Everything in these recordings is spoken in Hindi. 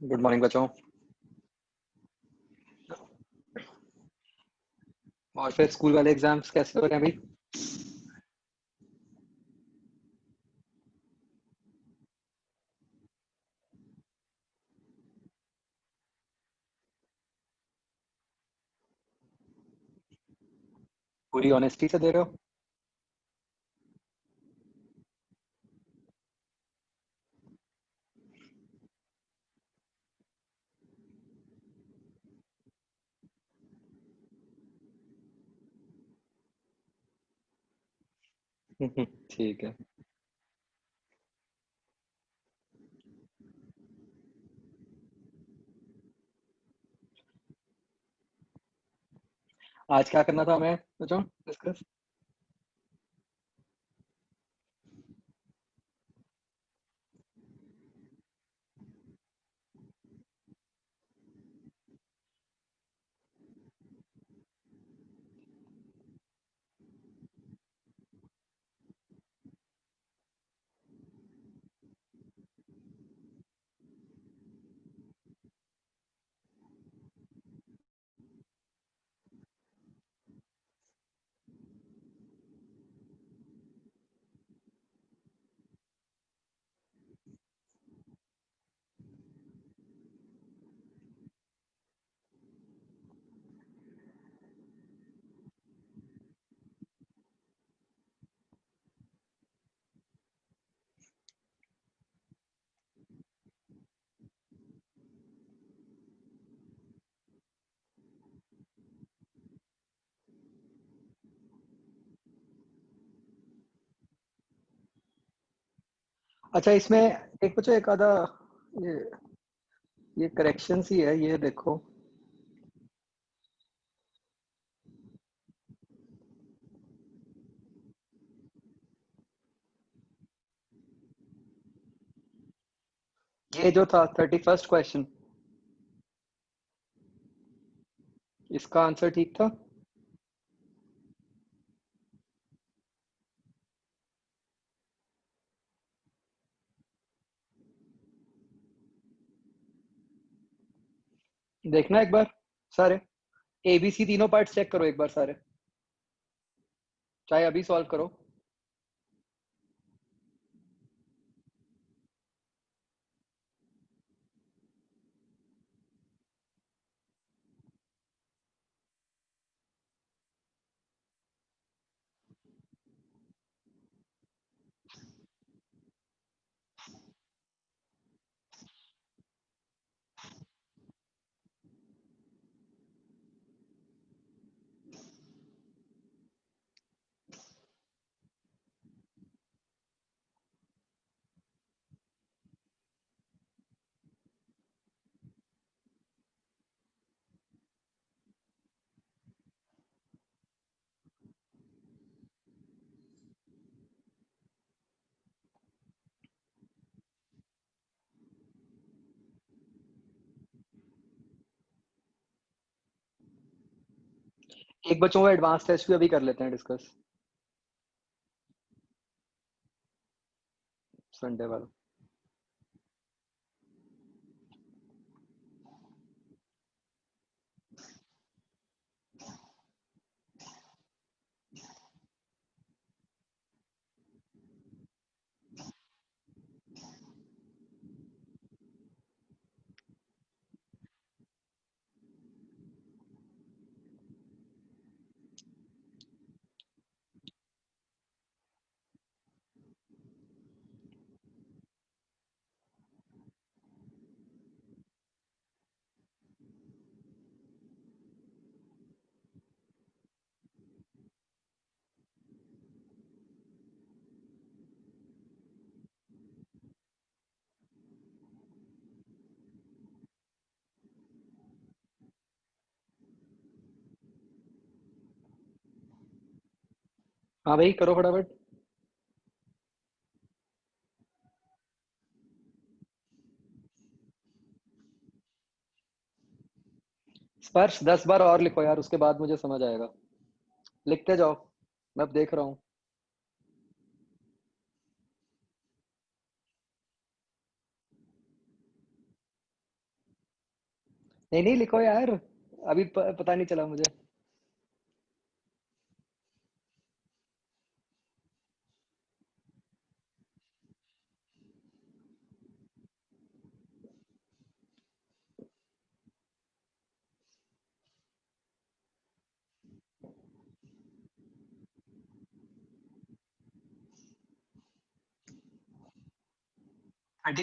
गुड मॉर्निंग बच्चों। और फिर स्कूल वाले एग्जाम्स कैसे हो रहे हैं अभी? पूरी ऑनेस्टी से दे रहे हो? ठीक है। आज क्या करना था हमें बच्चों डिस्कस? अच्छा, इसमें एक बच्चों एक आधा ये ये करेक्शन ही है, ये देखो। ये जो था 31st क्वेश्चन, इसका आंसर ठीक था। देखना एक बार सारे एबीसी तीनों पार्ट्स चेक करो एक बार सारे, चाहे अभी सॉल्व करो। एक बच्चों का एडवांस टेस्ट भी अभी कर लेते हैं डिस्कस, संडे वाला। हाँ भाई, करो फटाफट। स्पर्श 10 बार और लिखो यार, उसके बाद मुझे समझ आएगा। लिखते जाओ, मैं अब देख रहा हूँ। नहीं नहीं लिखो यार, अभी पता नहीं चला मुझे।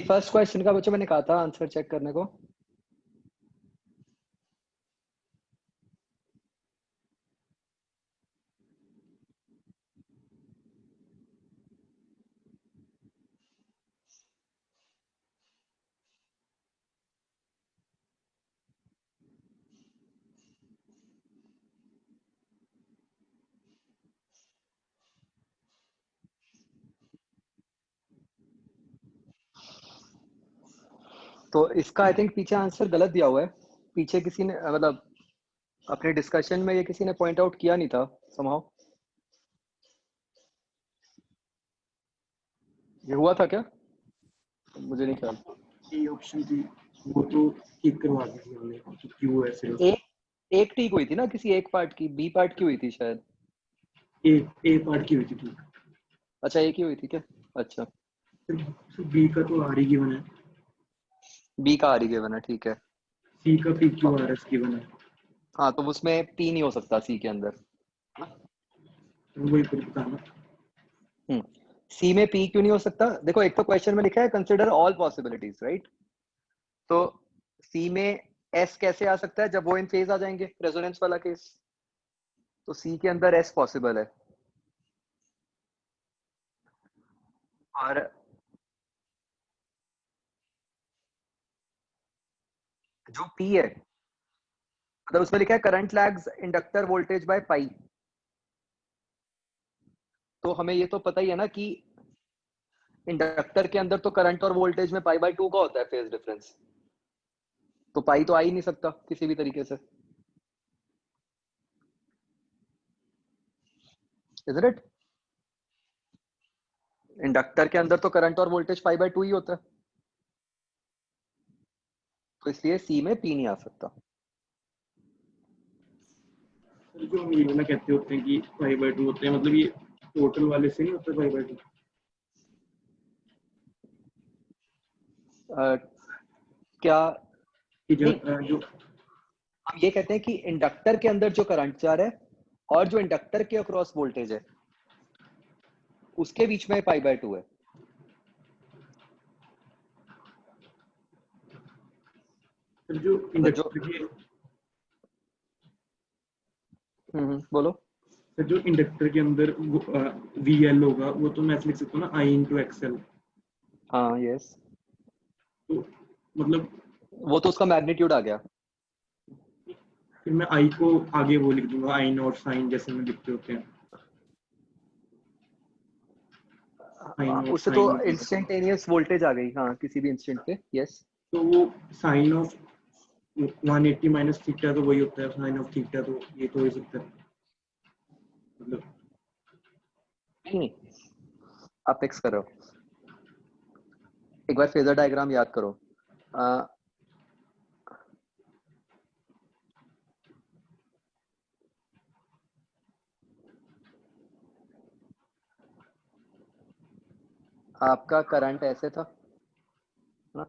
फर्स्ट क्वेश्चन का बच्चों मैंने कहा था आंसर चेक करने को। तो इसका आई थिंक पीछे आंसर गलत दिया हुआ है। पीछे किसी ने मतलब अपने डिस्कशन में ये किसी ने पॉइंट आउट किया नहीं था समहाउ। ये हुआ था क्या? मुझे नहीं ख्याल। ये ऑप्शन थी, वो तो ठीक करवा दी थी हमने कि क्यों ऐसे हो। एक एक ठीक हुई थी ना, किसी एक पार्ट की, बी पार्ट की हुई थी शायद। ए पार्ट की हुई थी ठीक। अच्छा एक ही हुई थी क्या? अच्छा। फिर बी का तो आर ही गिवन है, बी का आर ही गिवन है, ठीक है। सी का पी क्यू हाँ आर एस गिवन है। हाँ, तो उसमें पी नहीं हो सकता सी के अंदर। तो वही फिर बताना। सी में पी क्यों नहीं हो सकता? देखो एक तो क्वेश्चन में लिखा है कंसिडर ऑल पॉसिबिलिटीज, राइट? तो सी में एस कैसे आ सकता है जब वो इन फेज आ जाएंगे, रेजोनेंस वाला केस। तो सी के अंदर एस पॉसिबल है। और जो पी है, मतलब उसमें लिखा है current lags inductor voltage by pi. तो हमें ये तो पता ही है ना कि इंडक्टर के अंदर तो करंट और वोल्टेज में पाई बाय 2 का होता है फेज डिफरेंस। तो पाई तो आ ही नहीं सकता किसी भी तरीके से, इजंट इट? इंडक्टर के अंदर तो करंट और वोल्टेज पाई बाय 2 ही होता है। तो इसलिए सी में पी नहीं आ सकता। जो हम ये वाला कहते होते हैं कि 5/2 होते हैं, मतलब ये टोटल वाले से नहीं होता 5/2। क्या? कि नहीं, जो हम ये कहते हैं कि इंडक्टर के अंदर जो करंट जा रहा है और जो इंडक्टर के अक्रॉस वोल्टेज है उसके बीच में पाई बाय 2 है। फिर जो मतलब जो इंडक्टर के बोलो। फिर जो इंडक्टर के अंदर वी एल होगा, वो तो मैं ऐसे लिख सकता हूँ ना, आई इंटू एक्सएल। हाँ यस, तो मतलब वो तो उसका मैग्नीट्यूड आ गया। फिर मैं आई को आगे वो लिख दूंगा, आई नॉट साइन जैसे में लिखते होते हैं, आई नॉट उससे तो साइन ऑफ। इंस्टेंटेनियस वोल्टेज आ गई, हाँ किसी भी इंस्टेंट पे, यस। तो वो साइन ऑफ 180 माइनस थीटा तो वही होता है साइन ऑफ थीटा, तो ये तो हो ही सकता है मतलब। नहीं, आप फिक्स करो, एक बार फेजर डायग्राम याद करो। आ, आपका करंट ऐसे था ना,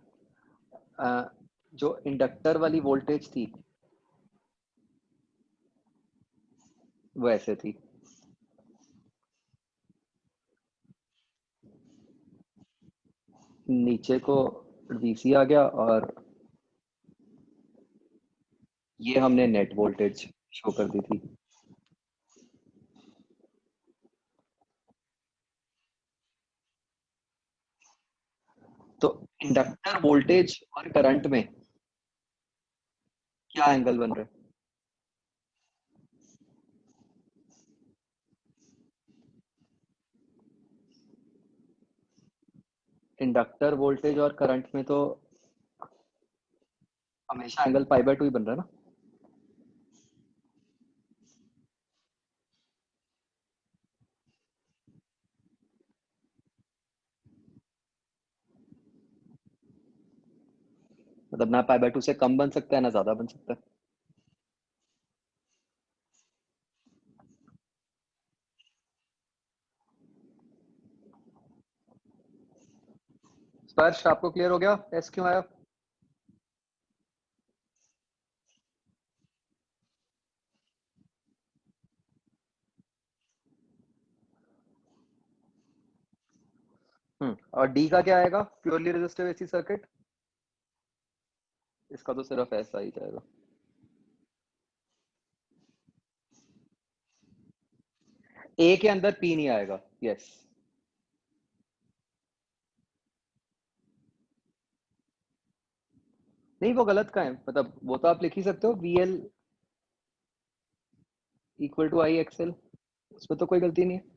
जो इंडक्टर वाली वोल्टेज थी वो ऐसे थी। नीचे को डीसी आ गया और ये हमने नेट वोल्टेज शो कर दी थी। तो इंडक्टर वोल्टेज और करंट में क्या एंगल बन रहा है? इंडक्टर वोल्टेज और करंट में तो हमेशा एंगल पाई बाय 2 ही बन रहा है ना। मतलब मतलब ना π/2 से कम बन सकता है ना ज्यादा बन सकता है। स्पर्श आपको क्लियर हो गया एस क्यों आया? और डी का क्या आएगा? Purely resistive AC circuit. इसका तो सिर्फ ऐसा ही जाएगा। ए के अंदर पी नहीं आएगा। यस। नहीं वो गलत का है, मतलब वो तो आप लिख ही सकते हो VL इक्वल टू IXL, उसमें तो कोई गलती नहीं है।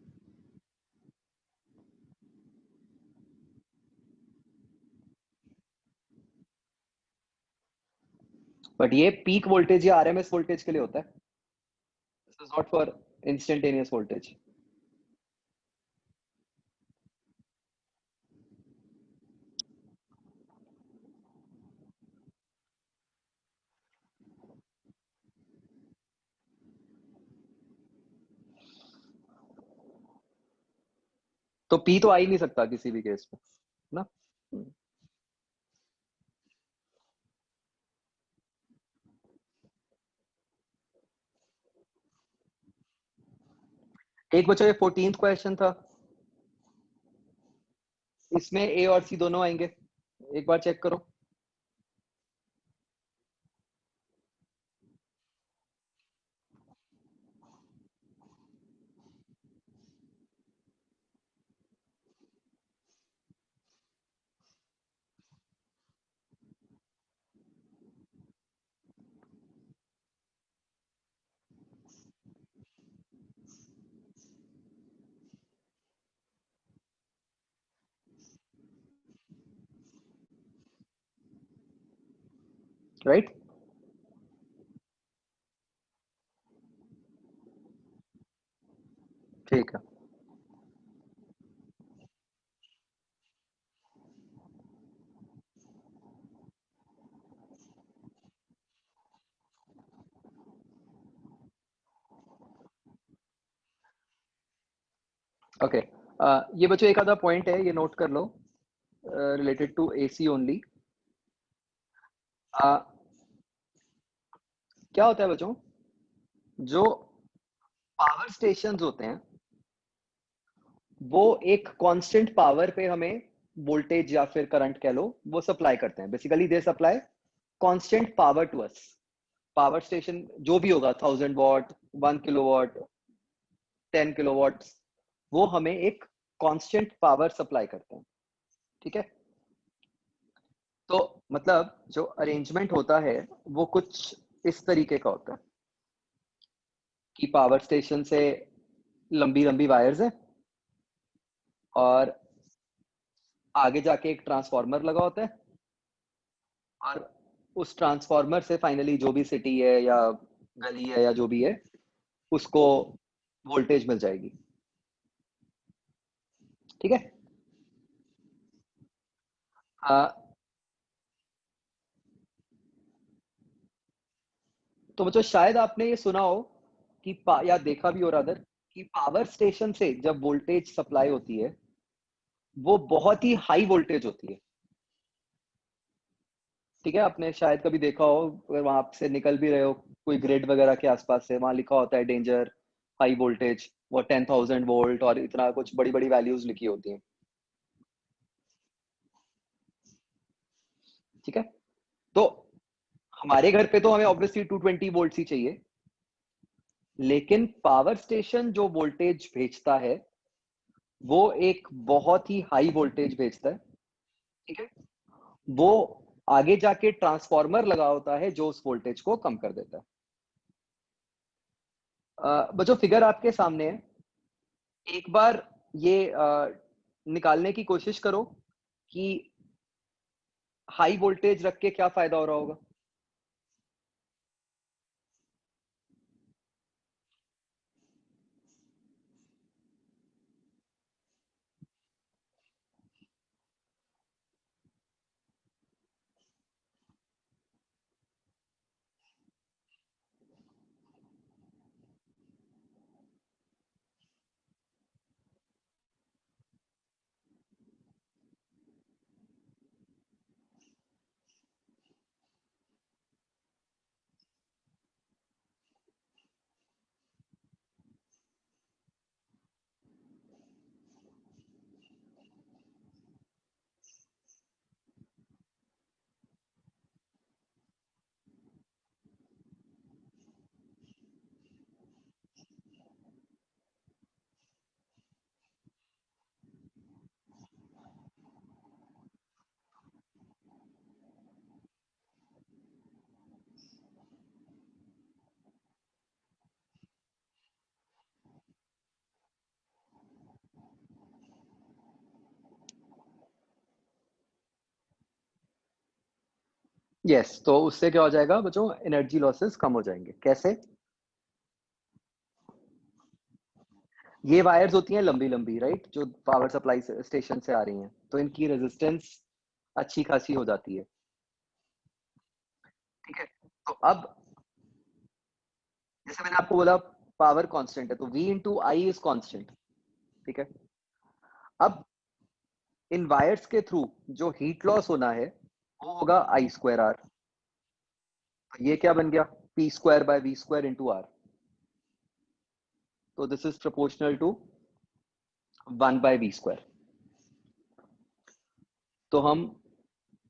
बट ये पीक वोल्टेज या RMS वोल्टेज के लिए होता है, this is not for instantaneous voltage. तो पी तो आ ही नहीं सकता किसी भी केस में ना। एक बच्चों ये 14th क्वेश्चन था, इसमें ए और सी दोनों आएंगे, एक बार चेक करो। राइट। ठीक है। ओके ये बच्चों एक आधा पॉइंट है, ये नोट कर लो, रिलेटेड टू AC ओनली। क्या होता है बच्चों, जो पावर स्टेशंस होते हैं वो एक कांस्टेंट पावर पे हमें वोल्टेज या फिर करंट कह लो वो सप्लाई करते हैं। Basically they supply constant power to us. Power station जो भी होगा 1000 वॉट, 1 किलोवाट, 10 किलोवाट, वो हमें एक कांस्टेंट पावर सप्लाई करते हैं। ठीक है। तो मतलब जो अरेंजमेंट होता है वो कुछ इस तरीके का होता है कि पावर स्टेशन से लंबी लंबी वायर्स हैं और आगे जाके एक ट्रांसफार्मर लगा होता है, और उस ट्रांसफार्मर से फाइनली जो भी सिटी है या गली है या जो भी है उसको वोल्टेज मिल जाएगी। ठीक है। आ, तो बच्चों शायद आपने ये सुना हो कि या देखा भी हो रादर कि पावर स्टेशन से जब वोल्टेज सप्लाई होती है वो बहुत ही हाई वोल्टेज होती है। ठीक है, आपने शायद कभी देखा हो, अगर वहां से निकल भी रहे हो कोई ग्रिड वगैरह के आसपास से, वहां लिखा होता है डेंजर हाई वोल्टेज, वो 10,000 वोल्ट और इतना कुछ बड़ी बड़ी वैल्यूज लिखी होती हैं। ठीक है। तो हमारे घर पे तो हमें ऑब्वियसली 220 वोल्ट ही चाहिए, लेकिन पावर स्टेशन जो वोल्टेज भेजता है वो एक बहुत ही हाई वोल्टेज भेजता है। ठीक है। वो आगे जाके ट्रांसफार्मर लगा होता है जो उस वोल्टेज को कम कर देता है। बच्चों फिगर आपके सामने है, एक बार ये निकालने की कोशिश करो कि हाई वोल्टेज रख के क्या फायदा हो रहा होगा। यस, तो उससे क्या हो जाएगा बच्चों, एनर्जी लॉसेस कम हो जाएंगे। कैसे? ये वायर्स होती हैं लंबी लंबी, राइट, जो पावर सप्लाई स्टेशन से आ रही हैं, तो इनकी रेजिस्टेंस अच्छी खासी हो जाती है। ठीक है, तो अब जैसे मैंने आपको बोला पावर कांस्टेंट है, तो V into I is constant. ठीक है, अब इन वायर्स के थ्रू जो हीट लॉस होना है वो होगा आई स्क्वायर आर। तो ये क्या बन गया, P square by V square into R. तो this is proportional to 1/v²। तो हम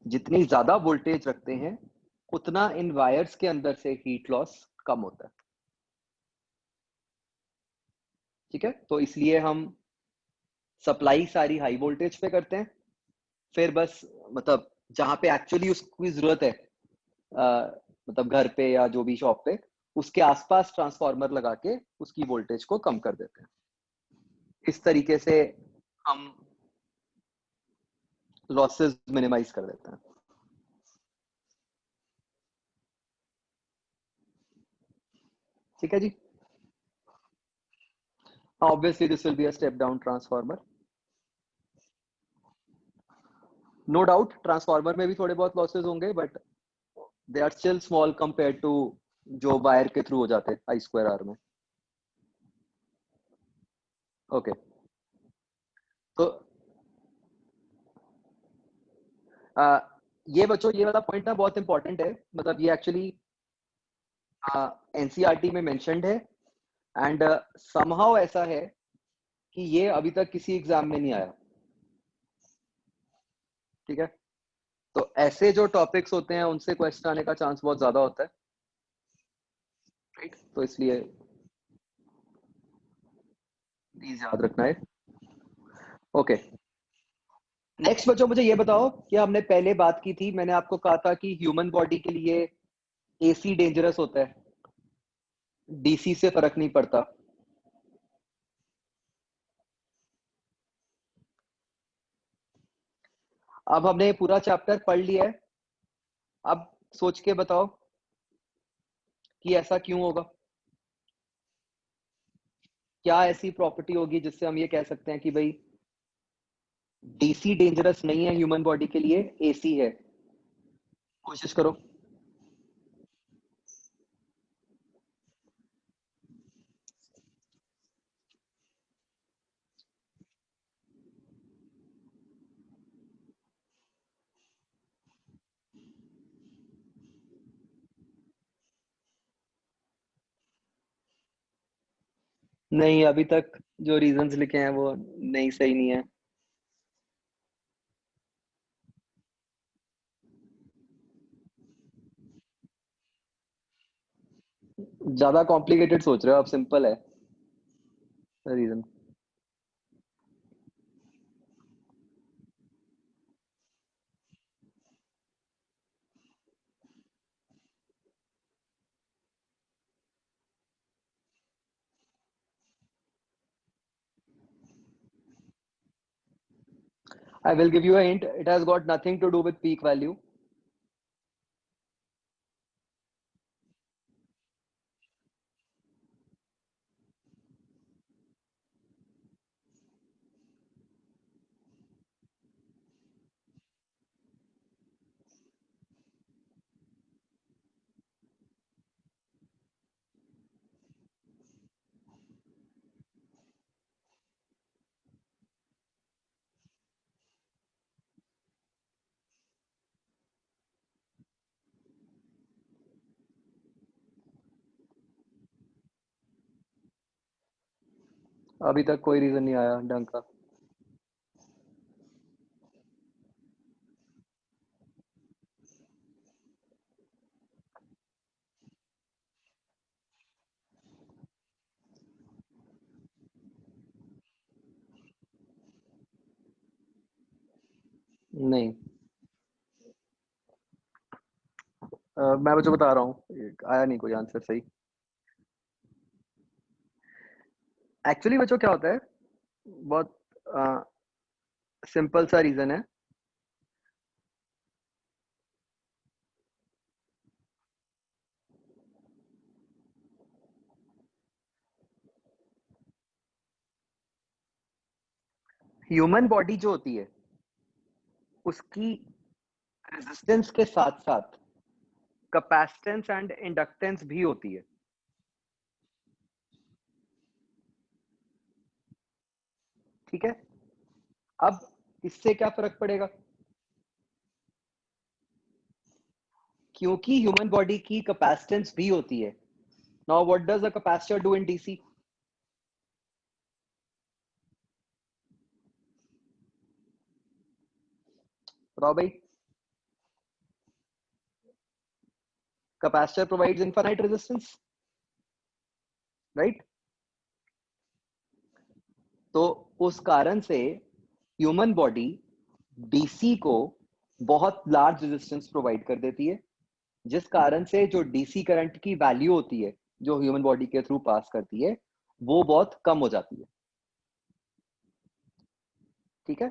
जितनी ज्यादा वोल्टेज रखते हैं उतना इन वायर्स के अंदर से हीट लॉस कम होता है। ठीक है, तो इसलिए हम सप्लाई सारी हाई वोल्टेज पे करते हैं, फिर बस मतलब जहां पे एक्चुअली उसकी जरूरत है, मतलब घर पे या जो भी शॉप पे, उसके आसपास ट्रांसफार्मर लगा के उसकी वोल्टेज को कम कर देते हैं। इस तरीके से हम लॉसेस मिनिमाइज कर देते हैं। ठीक है जी, obviously this will be a step down transformer. No doubt transformer में भी थोड़े बहुत लॉसेस होंगे, but they are still small compare to जो वायर के थ्रू हो जाते हैं आई स्क्वायर आर में। ओके, तो आ, ये बच्चों ये वाला पॉइंट ना बहुत इंपॉर्टेंट है, मतलब ये एक्चुअली एनसीईआरटी में मेंशन्ड है, एंड समहाउ ऐसा है कि ये अभी तक किसी एग्जाम में नहीं आया। ठीक है, तो ऐसे जो टॉपिक्स होते हैं उनसे क्वेश्चन आने का चांस बहुत ज्यादा होता है, राइट, तो इसलिए प्लीज याद रखना है। ओके, नेक्स्ट बच्चों मुझे ये बताओ कि हमने पहले बात की थी, मैंने आपको कहा था कि ह्यूमन बॉडी के लिए एसी डेंजरस होता है, डीसी से फर्क नहीं पड़ता। अब हमने पूरा चैप्टर पढ़ लिया है, अब सोच के बताओ कि ऐसा क्यों होगा, क्या ऐसी प्रॉपर्टी होगी जिससे हम ये कह सकते हैं कि भाई डीसी डेंजरस नहीं है ह्यूमन बॉडी के लिए, एसी है। कोशिश करो। नहीं, अभी तक जो रीजंस लिखे हैं वो नहीं, सही नहीं है। ज्यादा कॉम्प्लिकेटेड सोच रहे हो आप, सिंपल है reason. I will give you a hint. It has got nothing to do with peak value. अभी तक कोई रीजन नहीं आया ढंग का। नहीं, मैं बच्चों बता रहा हूँ, आया नहीं कोई आंसर सही। एक्चुअली बच्चों क्या होता है, बहुत सिंपल सा रीजन है। ह्यूमन बॉडी जो होती है उसकी रेजिस्टेंस के साथ साथ कैपेसिटेंस एंड इंडक्टेंस भी होती है। ठीक है, अब इससे क्या फर्क पड़ेगा? क्योंकि ह्यूमन बॉडी की कैपेसिटेंस भी होती है। Now what does a capacitor do in DC? बताओ भाई। Capacitor provides infinite resistance, right? तो उस कारण से ह्यूमन बॉडी डीसी को बहुत लार्ज रेजिस्टेंस प्रोवाइड कर देती है, जिस कारण से जो डीसी करंट की वैल्यू होती है जो ह्यूमन बॉडी के थ्रू पास करती है वो बहुत कम हो जाती है। ठीक है,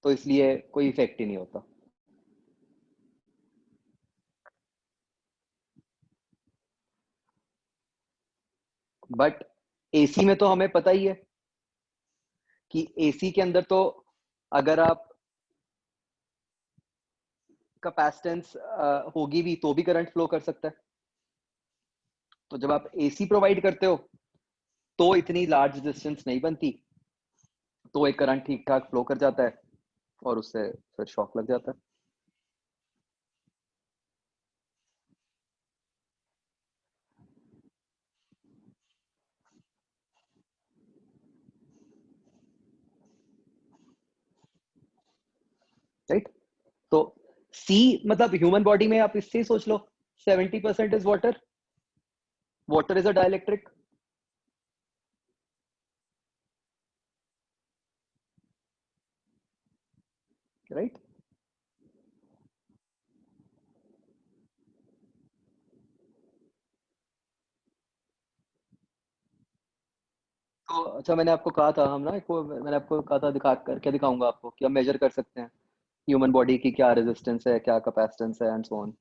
तो इसलिए कोई इफेक्ट ही नहीं होता। बट एसी में तो हमें पता ही है कि एसी के अंदर तो अगर आप कैपेसिटेंस होगी भी तो भी करंट फ्लो कर सकता है। तो जब आप एसी प्रोवाइड करते हो तो इतनी लार्ज डिस्टेंस नहीं बनती, तो एक करंट ठीक ठाक फ्लो कर जाता है और उससे फिर शॉक लग जाता है। राइट? तो सी मतलब ह्यूमन बॉडी में आप इससे ही सोच लो 70% is water, water is a dielectric. Right? तो अच्छा, मैंने आपको कहा था हम ना मैंने आपको कहा था दिखा कर क्या दिखाऊंगा आपको कि हम मेजर कर सकते हैं ह्यूमन बॉडी की क्या रेजिस्टेंस है, क्या कैपेसिटेंस है एंड सो ऑन।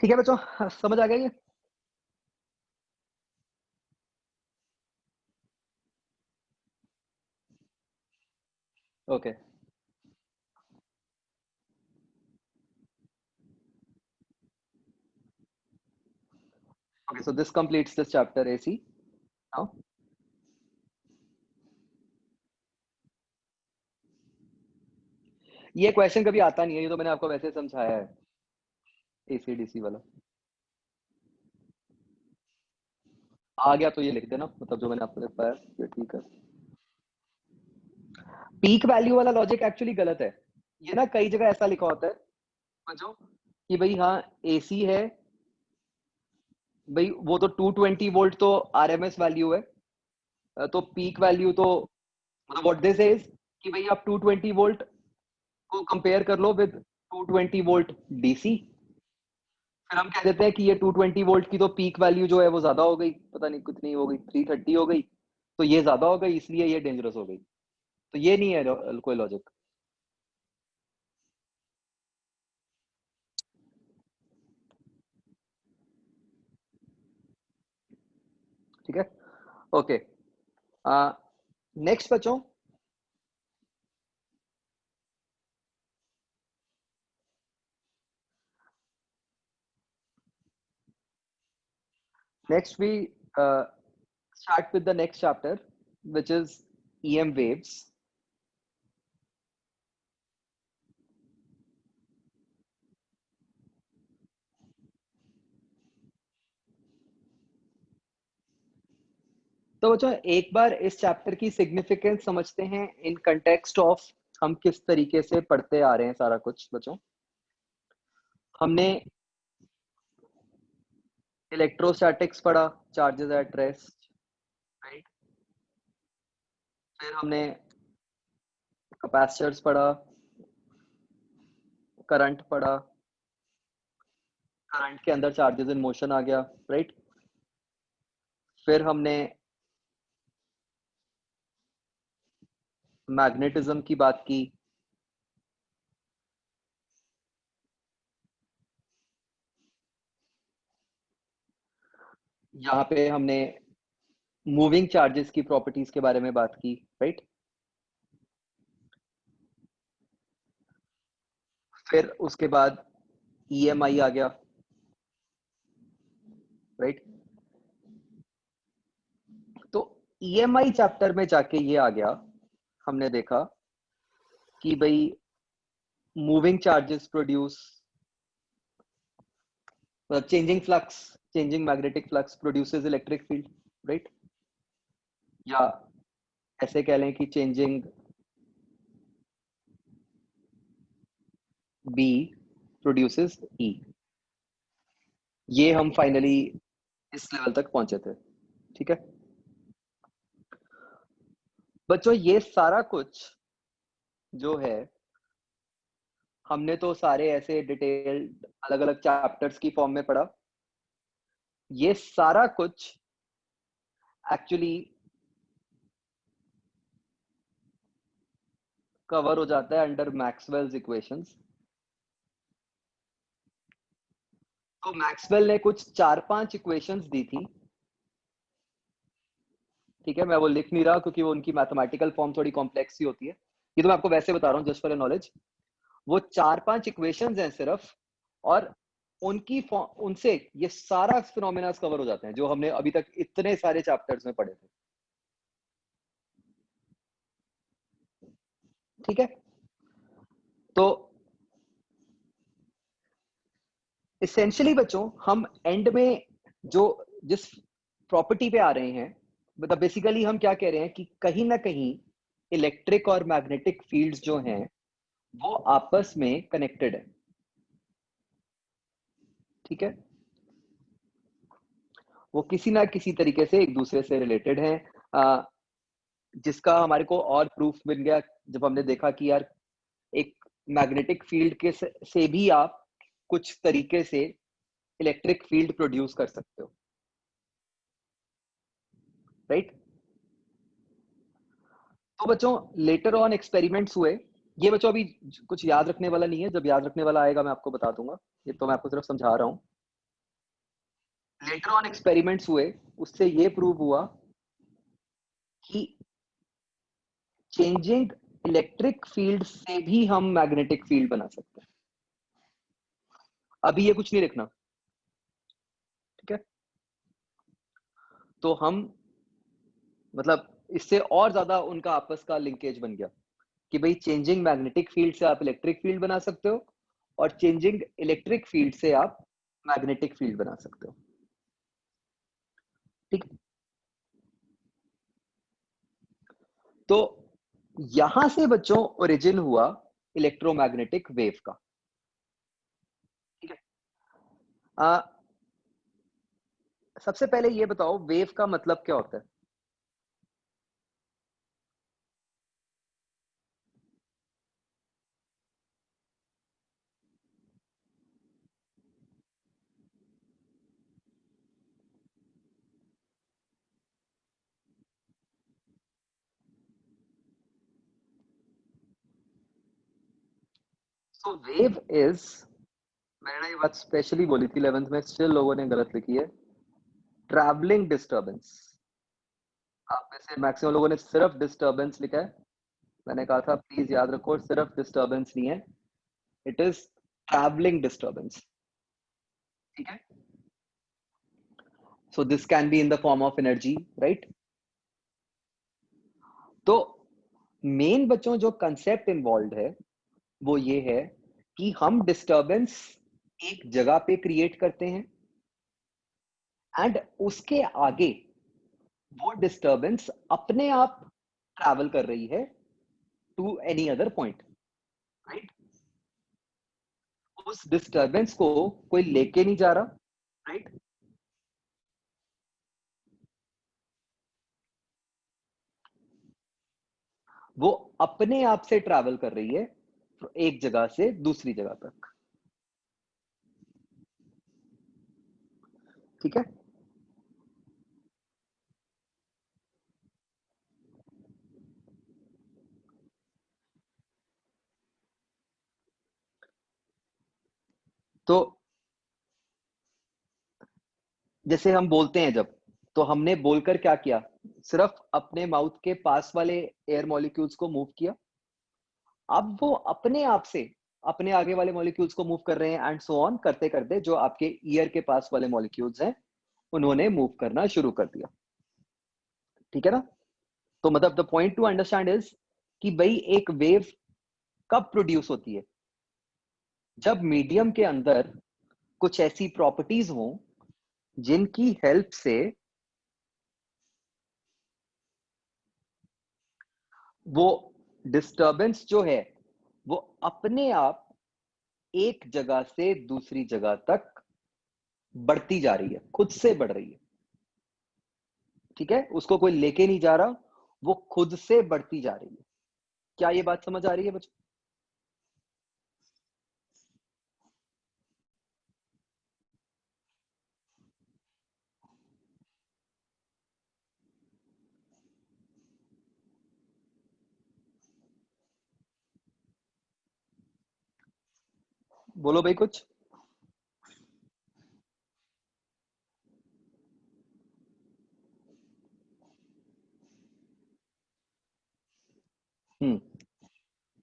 ठीक है बच्चों, समझ आ गया ये? Okay okay, so this completes this chapter AC now. ये क्वेश्चन कभी आता नहीं है, ये तो मैंने आपको वैसे समझाया है एसी डीसी वाला। आ गया तो ये लिख देना, मतलब जो मैंने आपको लिख पाया ये ठीक है। पीक वैल्यू वाला लॉजिक एक्चुअली गलत है। ये ना कई जगह ऐसा लिखा होता है समझो कि भाई हाँ एसी है, भाई वो तो 220 वोल्ट तो आरएमएस वैल्यू है, तो पीक वैल्यू तो मतलब व्हाट दिस इज कि भाई आप 220 वोल्ट को कंपेयर कर लो विद 220 वोल्ट डीसी, फिर हम कह देते हैं कि ये 220 वोल्ट की तो पीक वैल्यू जो है वो ज्यादा हो गई, पता नहीं कितनी हो गई, 330 हो गई, तो ये ज्यादा हो गई इसलिए ये डेंजरस हो गई। तो ये नहीं है कोई लॉजिक। ठीक है, ओके। नेक्स्ट बच्चों, next we start with the next chapter, which is EM waves. तो बच्चों एक बार इस चैप्टर की सिग्निफिकेंस समझते हैं इन कंटेक्स्ट ऑफ हम किस तरीके से पढ़ते आ रहे हैं सारा कुछ। बच्चों हमने इलेक्ट्रोस्टैटिक्स पढ़ा, चार्जेस एट रेस्ट, राइट? फिर हमने कैपेसिटर्स पढ़ा, करंट पढ़ा, करंट के अंदर चार्जेस इन मोशन आ गया, राइट? फिर हमने मैग्नेटिज्म की बात की, यहाँ पे हमने मूविंग चार्जेस की प्रॉपर्टीज के बारे में बात की, राइट। फिर उसके बाद ईएमआई आ गया, राइट। तो ईएमआई चैप्टर में जाके ये आ गया, हमने देखा कि भाई moving charges produce, changing flux, changing magnetic flux produces electric field, right. या ऐसे कह लें कि चेंजिंग बी प्रोड्यूसेस ई। ये हम फाइनली इस लेवल तक पहुंचे थे, ठीक है बच्चों। ये सारा कुछ जो है हमने तो सारे ऐसे डिटेल्ड अलग अलग चैप्टर्स की फॉर्म में पढ़ा। ये सारा कुछ एक्चुअली कवर हो जाता है अंडर मैक्सवेल्स इक्वेशंस। तो मैक्सवेल ने कुछ 4-5 इक्वेशंस दी थी, ठीक है। मैं वो लिख नहीं रहा क्योंकि वो उनकी मैथमेटिकल फॉर्म थोड़ी कॉम्प्लेक्स ही होती है। ये तो मैं आपको वैसे बता रहा हूँ जस्ट फॉर नॉलेज। वो 4-5 इक्वेशंस हैं सिर्फ, और उनकी उनसे ये सारा फिनोमेना कवर हो जाते हैं जो हमने अभी तक इतने सारे चैप्टर्स में पढ़े थे, ठीक है। तो इसेंशियली बच्चों हम एंड में जो जिस प्रॉपर्टी पे आ रहे हैं, मतलब बेसिकली हम क्या कह रहे हैं कि कहीं ना कहीं इलेक्ट्रिक और मैग्नेटिक फील्ड्स जो हैं वो आपस में कनेक्टेड है, ठीक है। वो किसी ना किसी तरीके से एक दूसरे से रिलेटेड हैं, जिसका हमारे को और प्रूफ मिल गया जब हमने देखा कि यार एक मैग्नेटिक फील्ड के से भी आप कुछ तरीके से इलेक्ट्रिक फील्ड प्रोड्यूस कर सकते हो, राइट। तो बच्चों लेटर ऑन एक्सपेरिमेंट्स हुए। ये बच्चों अभी कुछ याद रखने वाला नहीं है, जब याद रखने वाला आएगा मैं आपको बता दूंगा। ये तो मैं आपको सिर्फ समझा रहा हूँ। लेटर ऑन एक्सपेरिमेंट्स हुए, उससे ये प्रूव हुआ कि चेंजिंग इलेक्ट्रिक फील्ड से भी हम मैग्नेटिक फील्ड बना सकते हैं। अभी ये कुछ नहीं लिखना, ठीक है। तो हम मतलब इससे और ज्यादा उनका आपस का लिंकेज बन गया कि भाई चेंजिंग मैग्नेटिक फील्ड से आप इलेक्ट्रिक फील्ड बना सकते हो, और चेंजिंग इलेक्ट्रिक फील्ड से आप मैग्नेटिक फील्ड बना सकते हो, ठीक। तो यहां से बच्चों ओरिजिन हुआ इलेक्ट्रोमैग्नेटिक वेव का, ठीक है। सबसे पहले ये बताओ वेव का मतलब क्या होता है। सो वेव इज, मैंने ये बात स्पेशली बोली थी 11th में, स्टिल लोगों ने गलत लिखी है, ट्रैवलिंग डिस्टर्बेंस। आप में से मैक्सिमम लोगों ने सिर्फ डिस्टर्बेंस लिखा है। मैंने कहा था प्लीज याद रखो सिर्फ डिस्टर्बेंस नहीं है, इट इज ट्रैवलिंग डिस्टर्बेंस, ठीक है। So this can be in the form of energy, right. तो मेन बच्चों जो कंसेप्ट इन्वॉल्व है वो ये है कि हम डिस्टर्बेंस एक जगह पे क्रिएट करते हैं, एंड उसके आगे वो डिस्टर्बेंस अपने आप ट्रैवल कर रही है to any other point, right. उस डिस्टर्बेंस को कोई लेके नहीं जा रहा, राइट। वो अपने आप से ट्रैवल कर रही है एक जगह से दूसरी जगह तक, ठीक है। जैसे हम बोलते हैं जब, तो हमने बोलकर क्या किया, सिर्फ अपने माउथ के पास वाले एयर मॉलिक्यूल्स को मूव किया, अब वो अपने आप से अपने आगे वाले मॉलिक्यूल्स को मूव कर रहे हैं एंड सो ऑन करते करते जो आपके ईयर के पास वाले मॉलिक्यूल्स हैं उन्होंने मूव करना शुरू कर दिया। ठीक है ना? तो मतलब the point two understand is कि भाई एक वेव कब प्रोड्यूस होती है, जब मीडियम के अंदर कुछ ऐसी प्रॉपर्टीज हो जिनकी हेल्प से वो डिस्टरबेंस जो है वो अपने आप एक जगह से दूसरी जगह तक बढ़ती जा रही है, खुद से बढ़ रही है। ठीक है, उसको कोई लेके नहीं जा रहा, वो खुद से बढ़ती जा रही है। क्या ये बात समझ आ रही है बच्चों? बोलो भाई कुछ।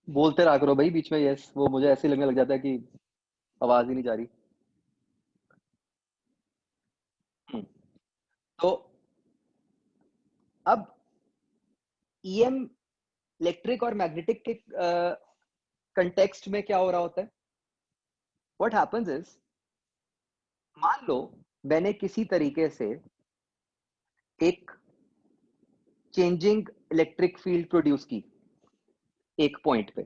बोलते रहा करो भाई बीच में, यस, वो मुझे ऐसे लगने लग जाता है कि आवाज ही नहीं जा रही। हम्म, तो अब ईएम इलेक्ट्रिक और मैग्नेटिक के कंटेक्स्ट में क्या हो रहा होता है, व्हाट हैपेंस इज, मान लो मैंने किसी तरीके से एक चेंजिंग इलेक्ट्रिक फील्ड प्रोड्यूस की एक पॉइंट पे।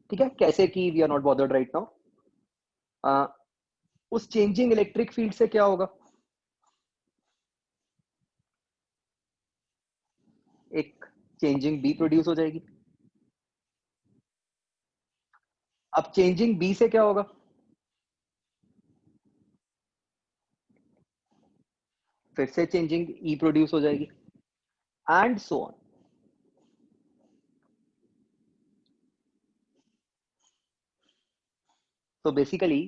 ठीक है, कैसे की, we are not bothered right now. उस चेंजिंग इलेक्ट्रिक फील्ड से क्या होगा, एक चेंजिंग बी प्रोड्यूस हो जाएगी। अब चेंजिंग बी से क्या होगा, फिर से चेंजिंग ई प्रोड्यूस हो जाएगी एंड सो ऑन। तो बेसिकली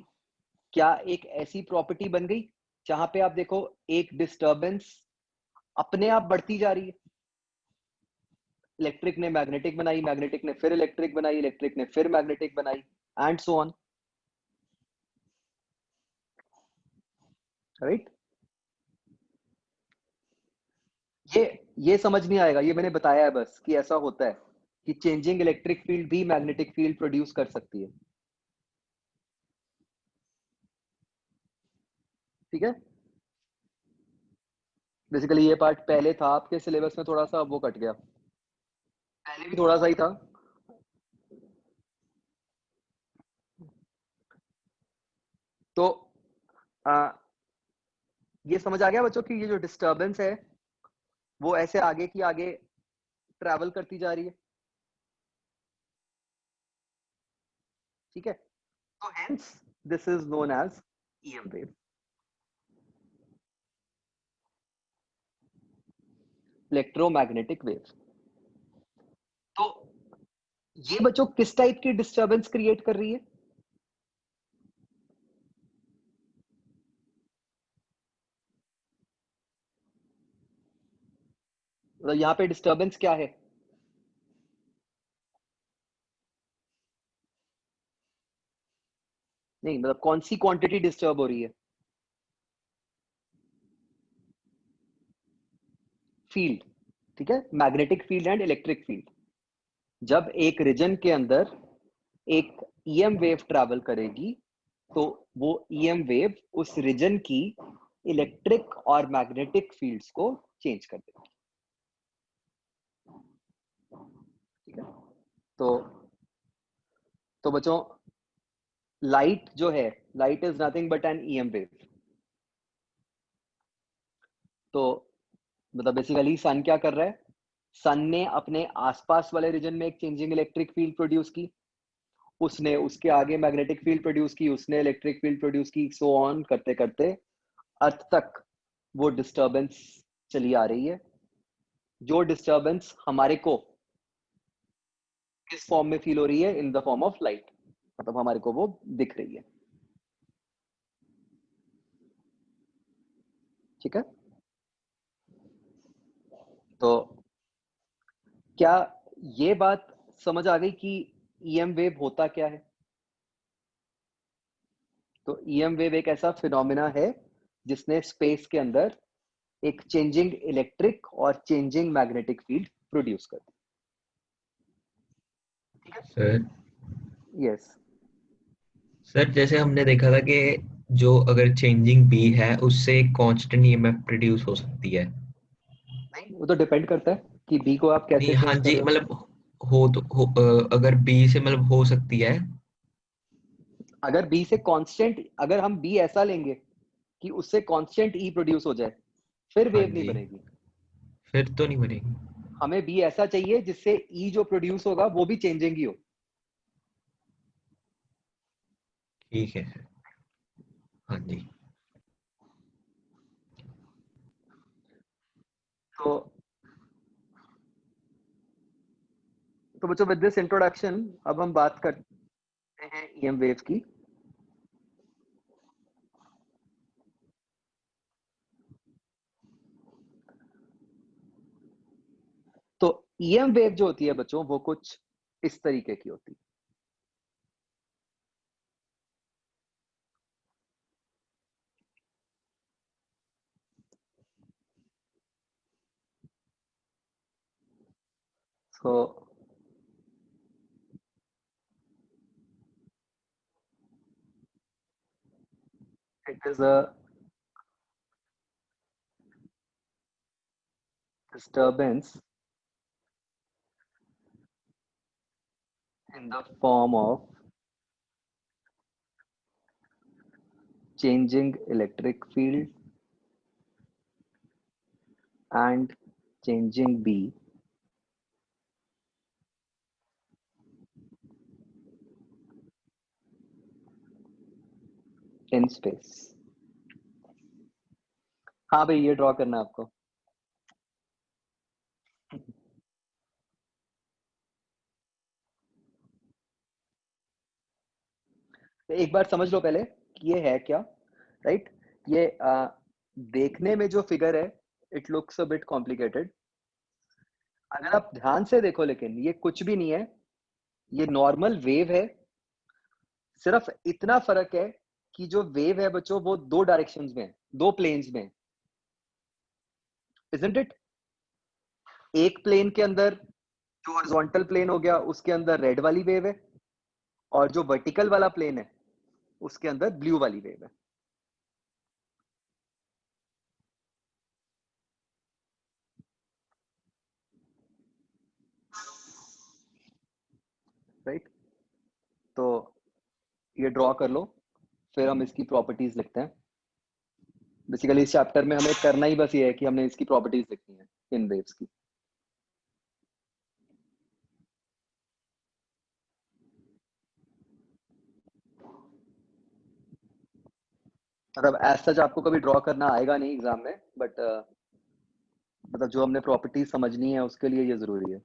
क्या एक ऐसी प्रॉपर्टी बन गई जहां पे आप देखो एक डिस्टरबेंस अपने आप बढ़ती जा रही है, इलेक्ट्रिक ने मैग्नेटिक बनाई, मैग्नेटिक ने फिर इलेक्ट्रिक बनाई, इलेक्ट्रिक ने फिर मैग्नेटिक बनाई एंड सो ऑन, राइट? ये समझ नहीं आएगा, ये मैंने बताया है बस कि ऐसा होता है कि चेंजिंग इलेक्ट्रिक फील्ड भी मैग्नेटिक फील्ड प्रोड्यूस कर सकती है। ठीक है, बेसिकली ये पार्ट पहले था आपके सिलेबस में, थोड़ा सा वो कट गया, पहले भी थोड़ा सा ही था। तो आ, ये समझ आ गया बच्चों कि ये जो डिस्टरबेंस है वो ऐसे आगे की आगे ट्रैवल करती जा रही है। ठीक है, तो hence this is known as EM wave, electromagnetic wave. तो ये बच्चों किस टाइप की डिस्टरबेंस क्रिएट कर रही है, मतलब यहाँ पे डिस्टरबेंस क्या है, नहीं मतलब कौन सी क्वांटिटी डिस्टर्ब हो रही है, फील्ड। ठीक है, magnetic field and electric field, जब एक रीजन के अंदर एक ईएम वेव ट्रैवल करेगी तो वो ईएम वेव उस रीजन की इलेक्ट्रिक और मैग्नेटिक फील्ड्स को चेंज कर देगी। ठीक है, तो तो बच्चों लाइट जो है, light is nothing but an EM wave. तो मतलब बेसिकली सन क्या कर रहा है, सन ने अपने आसपास वाले रीजन में एक चेंजिंग इलेक्ट्रिक फील्ड प्रोड्यूस की, उसने उसके आगे मैग्नेटिक फील्ड प्रोड्यूस की, उसने इलेक्ट्रिक फील्ड प्रोड्यूस की, सो ऑन करते करते अर्थ तक वो डिस्टरबेंस चली आ रही है, जो डिस्टरबेंस हमारे को किस फॉर्म में फील हो रही है, in the form of light, मतलब हमारे को वो दिख रही है। ठीक है, तो क्या ये बात समझ आ गई कि ईएम वेव होता क्या है? तो ईएम वेव एक ऐसा फिनोमिना है जिसने स्पेस के अंदर एक चेंजिंग इलेक्ट्रिक और चेंजिंग मैग्नेटिक फील्ड प्रोड्यूस कर दी। सर यस, सर जैसे हमने देखा था कि जो अगर चेंजिंग बी है उससे कांस्टेंट ईएमएफ प्रोड्यूस हो सकती है। नहीं वो तो डिपेंड करता है कि बी को आप नहीं, कैसे हाँ चेंज कर जी, रहे हो। मतलब अगर बी से मतलब हो सकती है। अगर बी से कांस्टेंट, अगर हम बी ऐसा लेंगे कि उससे कांस्टेंट ई प्रोड्यूस हो जाए, फिर हाँ वेव नहीं जी, बनेगी। फिर तो नहीं बनेगी। हमें बी ऐसा चाहिए जिससे ई जो प्रोड्यूस होगा वो भी चेंजिंग ही हो। ठीक है सर। हाँ जी। तो बच्चों विद दिस इंट्रोडक्शन अब हम बात करते हैं ईएम वेव की। तो ईएम वेव जो होती है बच्चों वो कुछ इस तरीके की होती है। So it is a disturbance in the form of changing electric field and changing B in space। हाँ भाई, ये ड्रॉ करना है आपको। एक बार समझ लो पहले कि ये है क्या, राइट? ये देखने में जो फिगर है it looks a bit complicated. अगर आप ध्यान से देखो लेकिन ये कुछ भी नहीं है, ये नॉर्मल वेव है। सिर्फ इतना फर्क है कि जो वेव है बच्चों वो दो डायरेक्शंस में है, दो प्लेन्स में, इजंट इट? एक प्लेन के अंदर जो हॉरिजॉन्टल प्लेन हो गया उसके अंदर रेड वाली वेव है, और जो वर्टिकल वाला प्लेन है उसके अंदर ब्लू वाली वेव है, राइट? तो ये ड्रॉ कर लो, फिर हम इसकी प्रॉपर्टीज लिखते हैं। बेसिकली इस चैप्टर में हमें करना ही बस ये है कि हमने इसकी प्रॉपर्टीज लिखनी है इन वेव्स की। मतलब एज सच आपको कभी ड्रॉ करना आएगा नहीं एग्जाम में, बट मतलब जो हमने प्रॉपर्टीज समझनी है उसके लिए ये जरूरी है।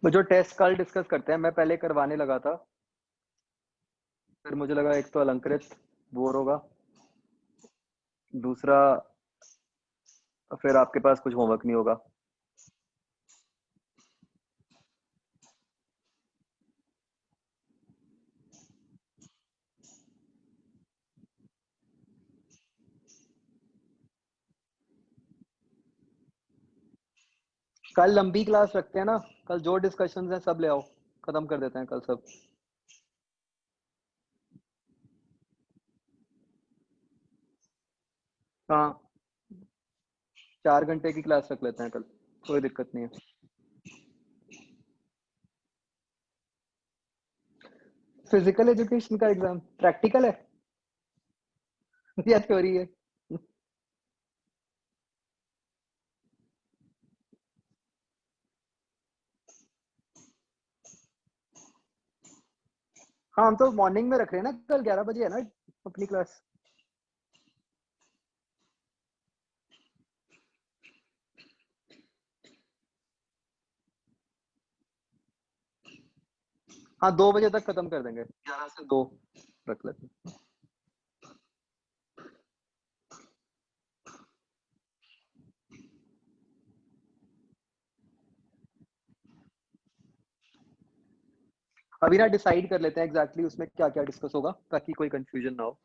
तो जो टेस्ट कल डिस्कस करते हैं, मैं पहले करवाने लगा था, फिर मुझे लगा एक तो अलंकृत बोर होगा, दूसरा फिर आपके पास कुछ होमवर्क नहीं होगा। कल लंबी क्लास रखते हैं ना, कल जो डिस्कशंस हैं सब ले आओ, खत्म कर देते हैं कल सब। हाँ 4 घंटे की क्लास रख लेते हैं कल, कोई दिक्कत नहीं है। फिजिकल एजुकेशन का एग्जाम प्रैक्टिकल है या थ्योरी है? हाँ हम तो मॉर्निंग में रख रहे हैं ना, कल 11 बजे है ना अपनी क्लास। हाँ 2 बजे तक खत्म कर देंगे, 11 से 2 रख लेते हैं। अभी ना डिसाइड कर लेते हैं एग्जैक्टली उसमें क्या क्या डिस्कस होगा, ताकि कोई कंफ्यूजन ना हो।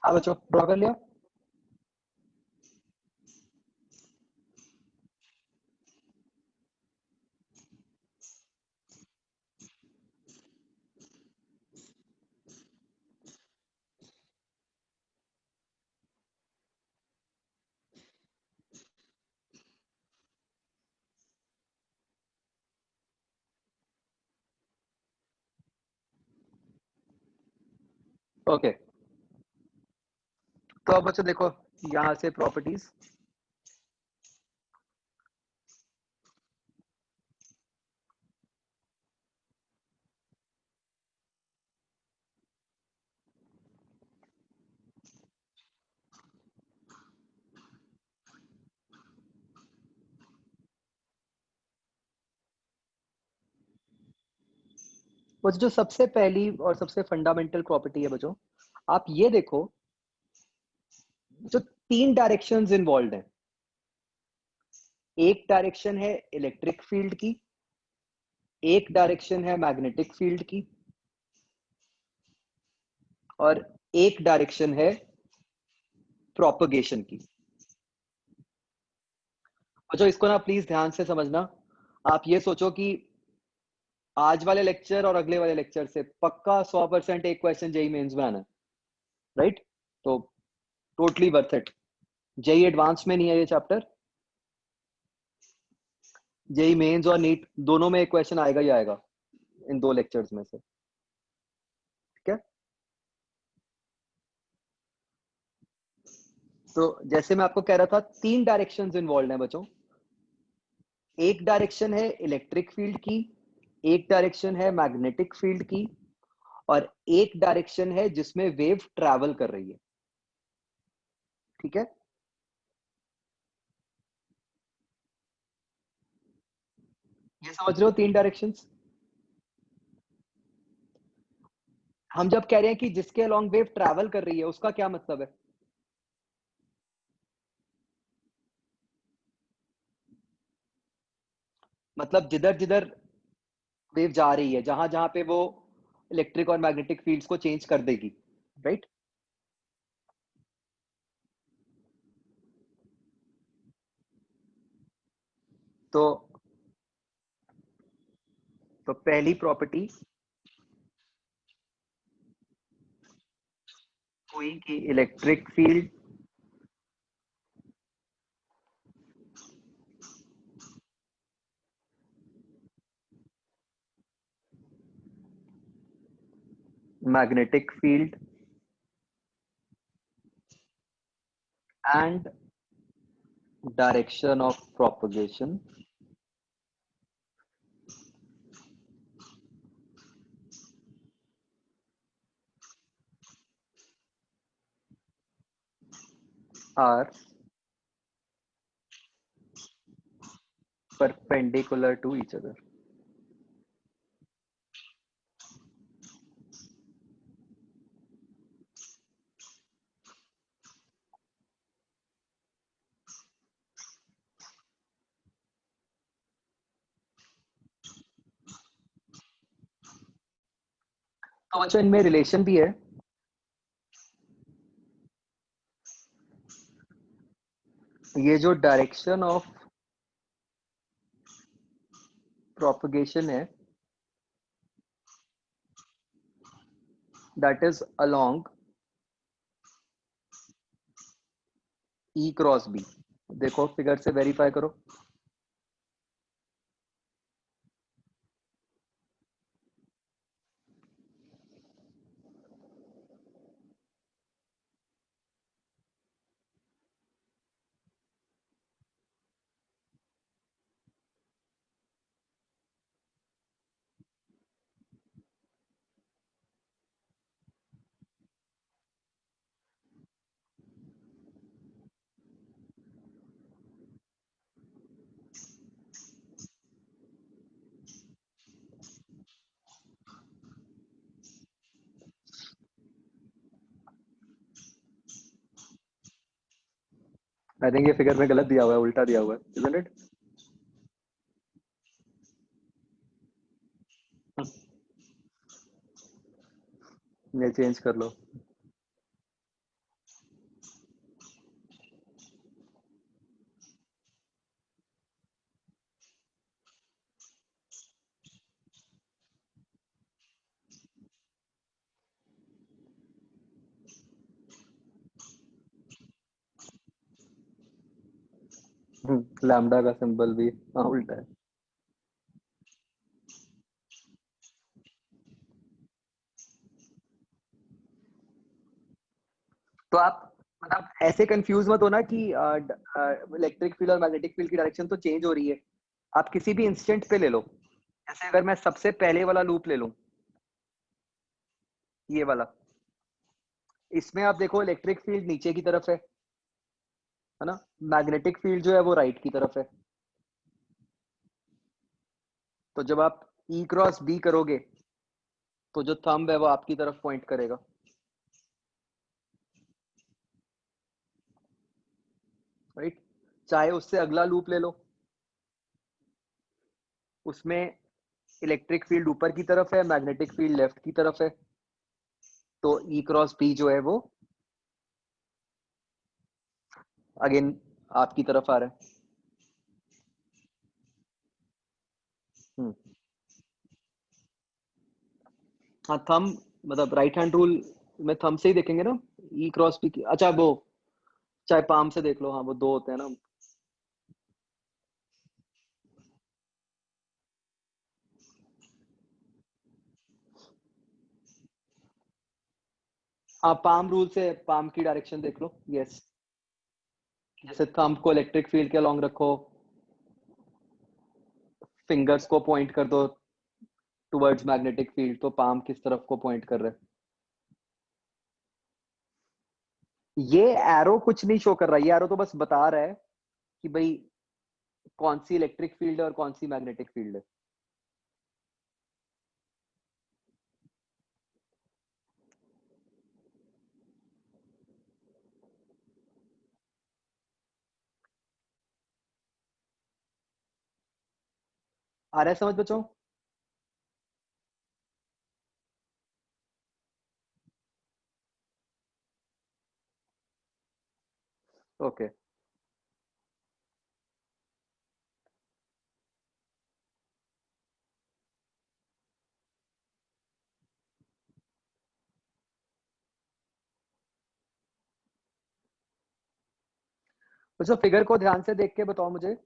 हाँ बच्चों ड्रॉ कर लिया। ओके तो अब बच्चों देखो, यहाँ से प्रॉपर्टीज, बच्चों जो सबसे पहली और सबसे फंडामेंटल प्रॉपर्टी है बच्चों, आप ये देखो, जो 3 डायरेक्शंस इन्वॉल्व हैं, एक डायरेक्शन है इलेक्ट्रिक फील्ड की, एक डायरेक्शन है मैग्नेटिक फील्ड की, और एक डायरेक्शन है प्रोपगेशन की। बच्चों इसको ना प्लीज ध्यान से समझना। आप ये सोचो कि आज वाले लेक्चर और अगले वाले लेक्चर से पक्का 100% एक क्वेश्चन जेई मेंस में आना है, राइट? तो totally worth it. JEE advance में नहीं है ये चैप्टर, जेई मेंस और नीट दोनों में एक क्वेश्चन आएगा ही आएगा इन 2 लेक्चर्स में से, ठीक है? तो जैसे मैं आपको कह रहा था, 3 डायरेक्शंस इन्वॉल्व हैं बच्चों। एक डायरेक्शन है इलेक्ट्रिक फील्ड की, एक डायरेक्शन है मैग्नेटिक फील्ड की, और एक डायरेक्शन है जिसमें वेव ट्रैवल कर रही है, ठीक है? ये समझ रहे हो 3 डायरेक्शंस? हम जब कह रहे हैं कि जिसके अलोंग वेव ट्रैवल कर रही है, उसका क्या मतलब है? मतलब जिधर जिधर वेव जा रही है, जहां जहां पे वो इलेक्ट्रिक और मैग्नेटिक फील्ड्स को चेंज कर देगी, राइट? तो पहली प्रॉपर्टी, सुई की electric field magnetic field and direction of propagation are perpendicular to each other. तो बच्चों इनमें रिलेशन भी है. ये जो डायरेक्शन ऑफ प्रोपगेशन है that is along E cross B. देखो फिगर से वेरीफाई करो. आई थिंक ये फिगर में गलत दिया हुआ है, उल्टा दिया हुआ है, isn't it? ये चेंज कर लो. लैम्डा का सिंबल भी हाँ उल्टा है. तो आप मतलब ऐसे कंफ्यूज मत होना कि इलेक्ट्रिक फील्ड और मैग्नेटिक फील्ड की डायरेक्शन तो चेंज हो रही है. आप किसी भी इंस्टेंट पे ले लो. जैसे अगर मैं सबसे पहले वाला लूप ले लूं, ये वाला, इसमें आप देखो इलेक्ट्रिक फील्ड नीचे की तरफ है ना. मैग्नेटिक फील्ड जो है वो राइट की तरफ है. तो जब आप E क्रॉस B करोगे तो जो थंब है वो आपकी तरफ पॉइंट करेगा. राइट. चाहे उससे अगला लूप ले लो, उसमें इलेक्ट्रिक फील्ड ऊपर की तरफ है, मैग्नेटिक फील्ड लेफ्ट की तरफ है. तो E क्रॉस B जो है वो अगेन आपकी तरफ आ रहा है. हाँ थंब मतलब राइट हैंड रूल में थंब से ही देखेंगे ना. E क्रॉस B की, अच्छा वो चाहे पाम से देख लो, हाँ वो दो होते हैं ना. हाँ पाम रूल से पाम की डायरेक्शन देख लो. यस. जैसे थंब को इलेक्ट्रिक फील्ड के अलोंग रखो, फिंगर्स को पॉइंट कर दो टुवर्ड्स मैग्नेटिक फील्ड, तो पाम किस तरफ को पॉइंट कर रहे हैं. ये एरो कुछ नहीं शो कर रहा है. ये एरो तो बस बता रहा है कि भाई कौन सी इलेक्ट्रिक फील्ड है और कौन सी मैग्नेटिक फील्ड है. आ रहा है समझ बच्चों? ओके. तो फिगर को ध्यान से देख के बताओ मुझे,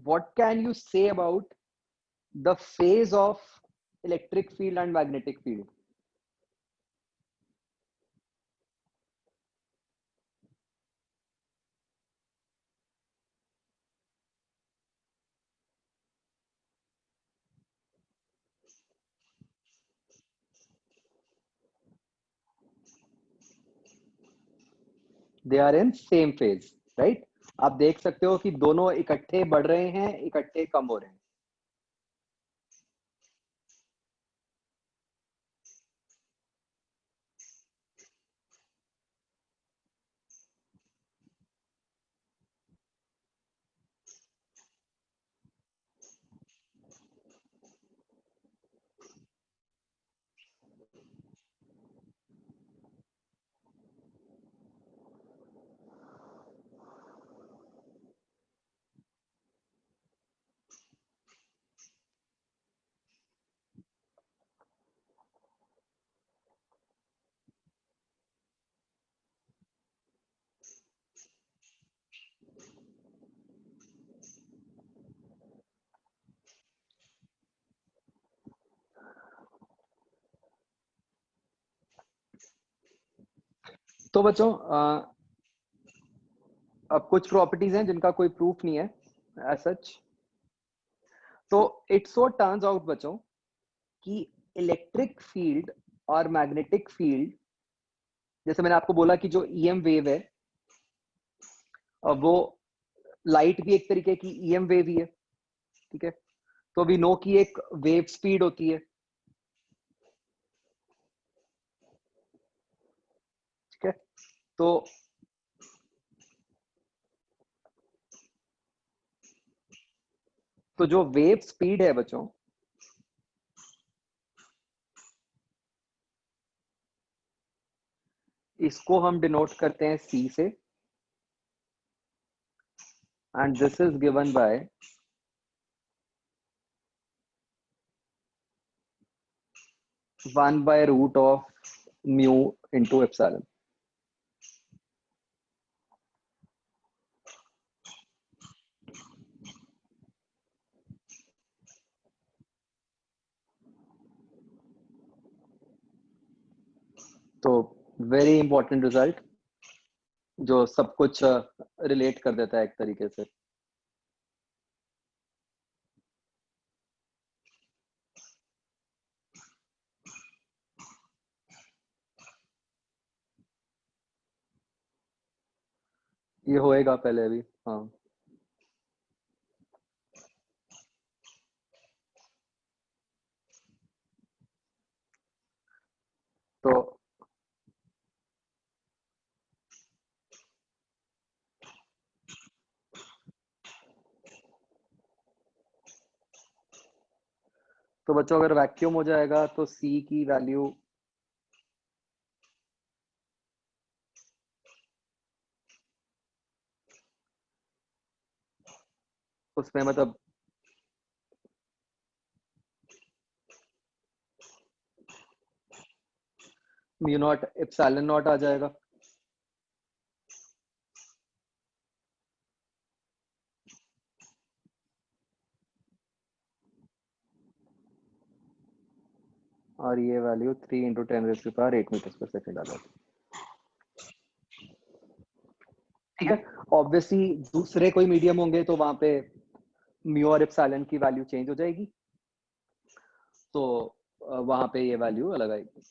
what can you say about the phase of electric field and magnetic field? They are in same phase, right? आप देख सकते हो कि दोनों इकट्ठे बढ़ रहे हैं, इकट्ठे कम हो रहे हैं. तो बच्चों अब कुछ प्रॉपर्टीज हैं जिनका कोई प्रूफ नहीं है एज सच. तो इट सो टर्न्स आउट बच्चों कि इलेक्ट्रिक फील्ड और मैग्नेटिक फील्ड, जैसे मैंने आपको बोला कि जो ईएम वेव है वो लाइट भी एक तरीके की ईएम वेव ही है, ठीक है. तो वी नो कि एक वेव स्पीड होती है, ठीक है. तो जो वेव स्पीड है बच्चों, इसको हम डिनोट करते हैं c से, and this is given by 1/√of mu into epsilon. तो वेरी इंपॉर्टेंट रिजल्ट जो सब कुछ रिलेट कर देता है एक तरीके से. ये होएगा पहले अभी. हाँ, तो बच्चों अगर वैक्यूम हो जाएगा तो c की वैल्यू उसमें मतलब म्यू नॉट एप्सिलॉन नॉट आ जाएगा. और ये वैल्यू 3 × 10⁸ मीटर/सेकंड आ जाती है, ठीक है. ऑब्वियसली दूसरे कोई मीडियम होंगे तो वहां पे म्यू और एप्सिलॉन की वैल्यू चेंज हो जाएगी, तो वहां पे ये वैल्यू अलग आएगी.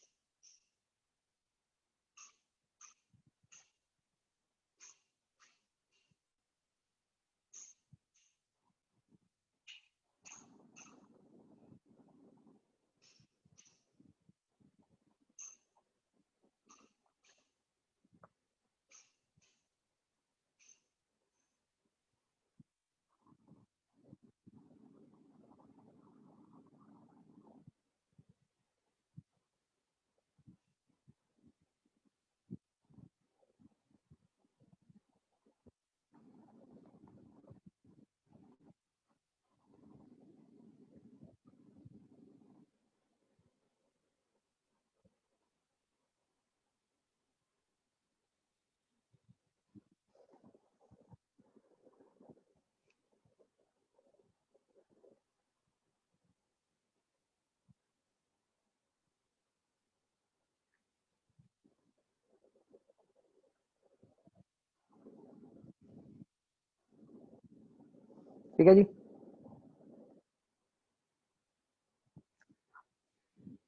ठीक है जी।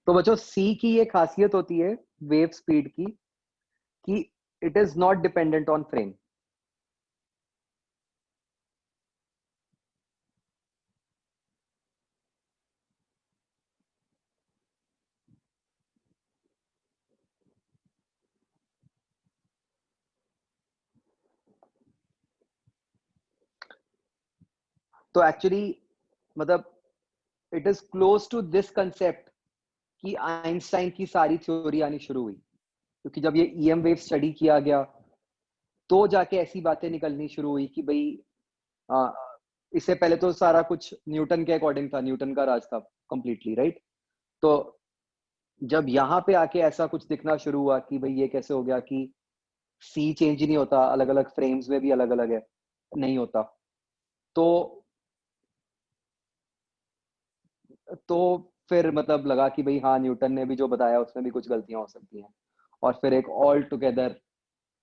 तो बच्चों सी की ये खासियत होती है वेव स्पीड की कि it is not dependent on frame. तो एक्चुअली मतलब it is close to this concept कि आइंस्टाइन की सारी थ्योरी आनी शुरू हुई, क्योंकि जब ये ईएम वेव स्टडी किया गया तो जाके ऐसी बातें निकलनी शुरू हुई कि भाई आ, इससे पहले तो सारा कुछ न्यूटन के अकॉर्डिंग था, न्यूटन का राज था कंप्लीटली, राइट। तो जब यहाँ पे आके ऐसा कुछ दिखना शुरू हुआ कि भाई ये कैसे हो गया कि सी चेंज ही नहीं होता, अलग अलग फ्रेम्स में भी अलग अलग है, नहीं होता, तो तो फिर मतलब लगा कि भाई हाँ न्यूटन ने भी जो बताया उसमें भी कुछ गलतियां हो सकती हैं, और फिर एक all together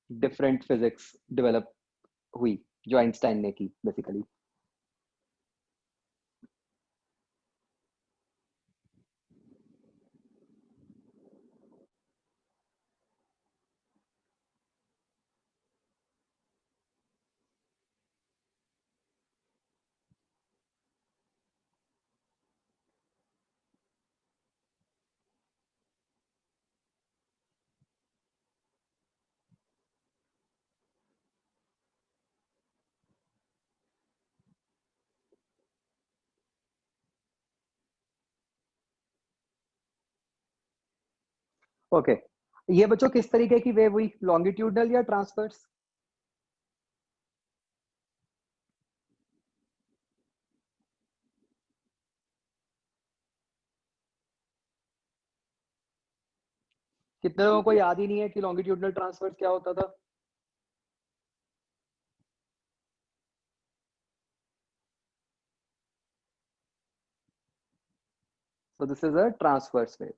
different physics develop हुई जो आइंस्टाइन ने की बेसिकली। ओके, ये बच्चों किस तरीके की वेव हुई, लॉन्गिट्यूडनल या ट्रांसवर्स? कितने लोगों को याद ही नहीं है कि लॉन्गिट्यूडनल ट्रांसवर्स क्या होता था? So this is a transverse wave.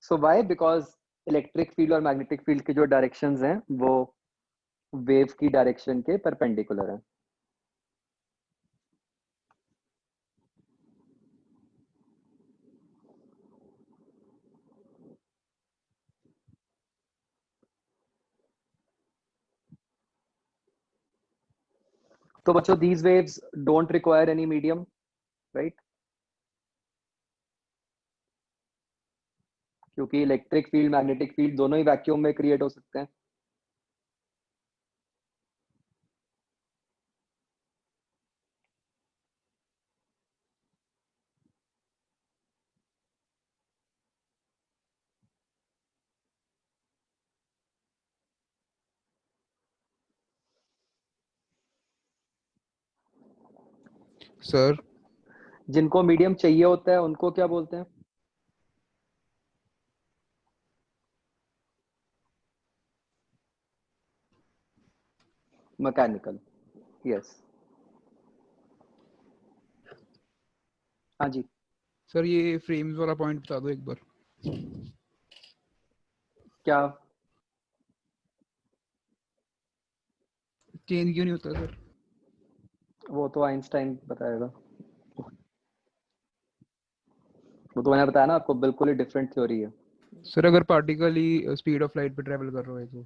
So why? Because electric field और मैग्नेटिक फील्ड के जो डायरेक्शंस हैं वो वेव की डायरेक्शन के परपेंडिकुलर हैं। तो बच्चों these waves don't require any medium, right? क्योंकि इलेक्ट्रिक फील्ड मैग्नेटिक फील्ड दोनों ही वैक्यूम में क्रिएट हो सकते हैं। सर जिनको मीडियम चाहिए होता है उनको क्या बोलते हैं? मैकेनिकल। यस, हाँ जी। सर ये फ्रेम्स वाला पॉइंट बता दो एक बार। क्या चेंज क्यों नहीं होता सर? वो तो आइंस्टाइन बताएगा, वो तो मैंने बताया ना आपको, बिल्कुल ही डिफरेंट थ्योरी है। सर अगर particle he speed of light पे ट्रेवल कर रहा है तो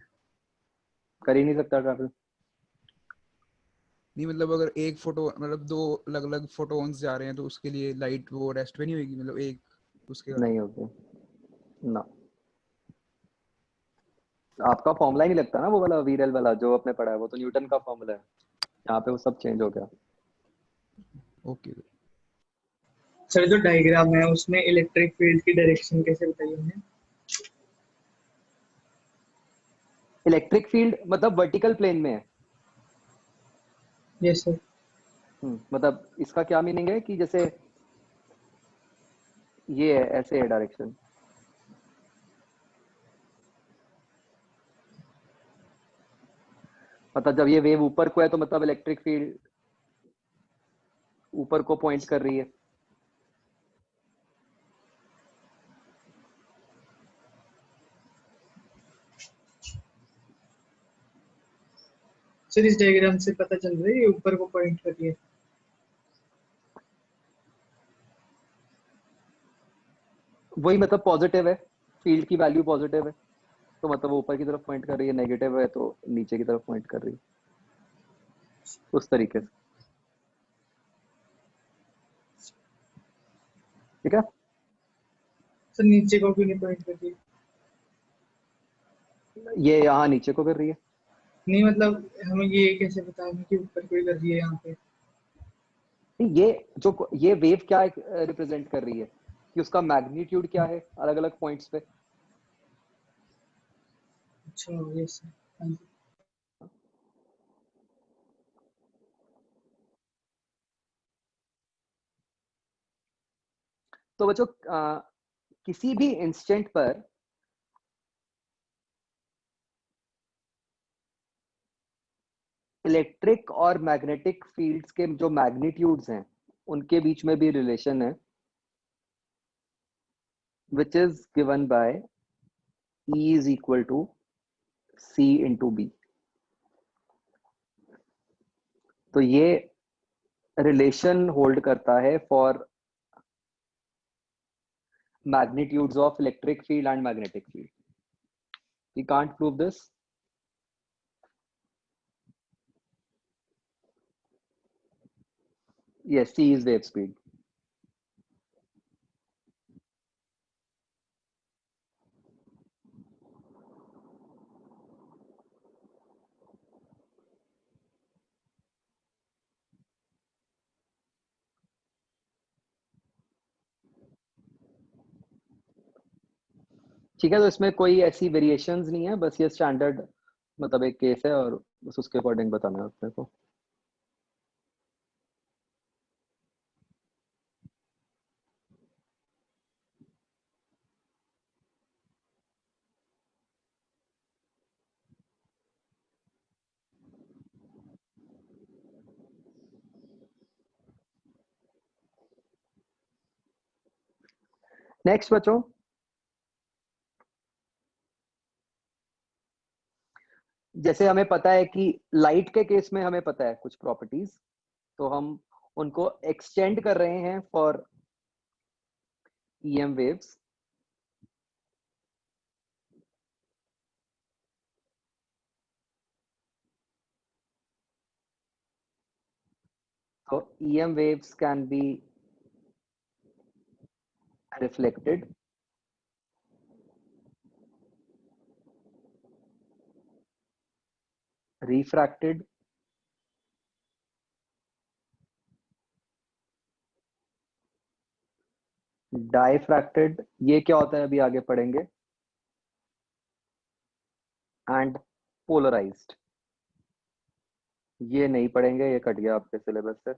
कर ही नहीं सकता ट्रैवल। नहीं, मतलब अगर एक फोटो मतलब दो अलग अलग फोटोन्स जा रहे हैं तो उसके लिए लाइट वो रेस्ट पे नहीं होगी, मतलब एक उसके बाद। नहीं होगी ना, आपका फॉर्मूला ही नहीं लगता ना वो वाला वीरेल वाला जो आपने पढ़ा है, वो तो न्यूटन का फॉर्मूला है, यहाँ पे वो सब चेंज हो गया। Okay sir. सर जो डायग्राम है उसमें इलेक्ट्रिक फील्ड की डायरेक्शन कैसे बताई हमने? इलेक्ट्रिक फील्ड मतलब वर्टिकल प्लेन में है। Yes sir. मतलब इसका क्या मीनिंग है कि जैसे ये है, ऐसे है डायरेक्शन, मतलब जब ये वेव ऊपर को है तो मतलब इलेक्ट्रिक फील्ड ऊपर को पॉइंट कर रही है। सर इस डायग्राम से पता चल रहा है ये ऊपर को पॉइंट कर रही है। वही मतलब पॉजिटिव है, फील्ड की वैल्यू पॉजिटिव है तो मतलब वो ऊपर की तरफ पॉइंट कर रही है, नेगेटिव है तो नीचे की तरफ पॉइंट कर रही है, उस तरीके से। ठीक है, सर नीचे को क्यों नहीं पॉइंट कर रही है? ये यहाँ नीचे को कर रही है। नहीं मतलब हमें ये कैसे बताएंगे कि ऊपर कोई कर रही है यहाँ पे? ये वेव क्या रिप्रेजेंट कर रही है कि उसका मैग्नीट्यूड क्या है अलग अलग पॉइंट्स पे। अच्छा ये सर, हाँ जी। तो बच्चों किसी भी इंस्टेंट पर इलेक्ट्रिक और मैग्नेटिक फील्ड्स के जो मैग्नीट्यूड्स हैं उनके बीच में भी रिलेशन है, which is given by E is equal to C into B। तो ये रिलेशन होल्ड करता है for magnitudes of electric field and magnetic field। We can't prove this। Yes, C is wave speed। ठीक है, तो इसमें कोई ऐसी वेरिएशंस नहीं है, बस ये स्टैंडर्ड मतलब एक केस है और बस उसके अकॉर्डिंग बताना है अपने को। नेक्स्ट बच्चों, जैसे हमें पता है कि लाइट के केस में हमें पता है कुछ प्रॉपर्टीज, तो हम उनको एक्सटेंड कर रहे हैं for EM waves। So EM waves can be reflected, refracted, डाइफ्रैक्टेड, ये क्या होता है अभी आगे पढ़ेंगे, एंड पोलराइज्ड। ये नहीं पढ़ेंगे, ये कट गया आपके सिलेबस से।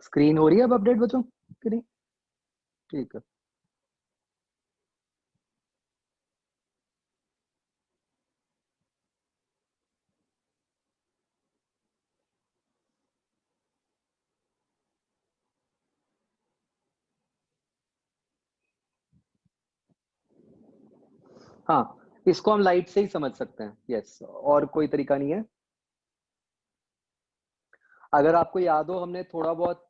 स्क्रीन हो रही है अब अपडेट बच्चों कि नहीं? ठीक है। हाँ, इसको हम लाइट से ही समझ सकते हैं। यस, और कोई तरीका नहीं है। अगर आपको याद हो, हमने थोड़ा बहुत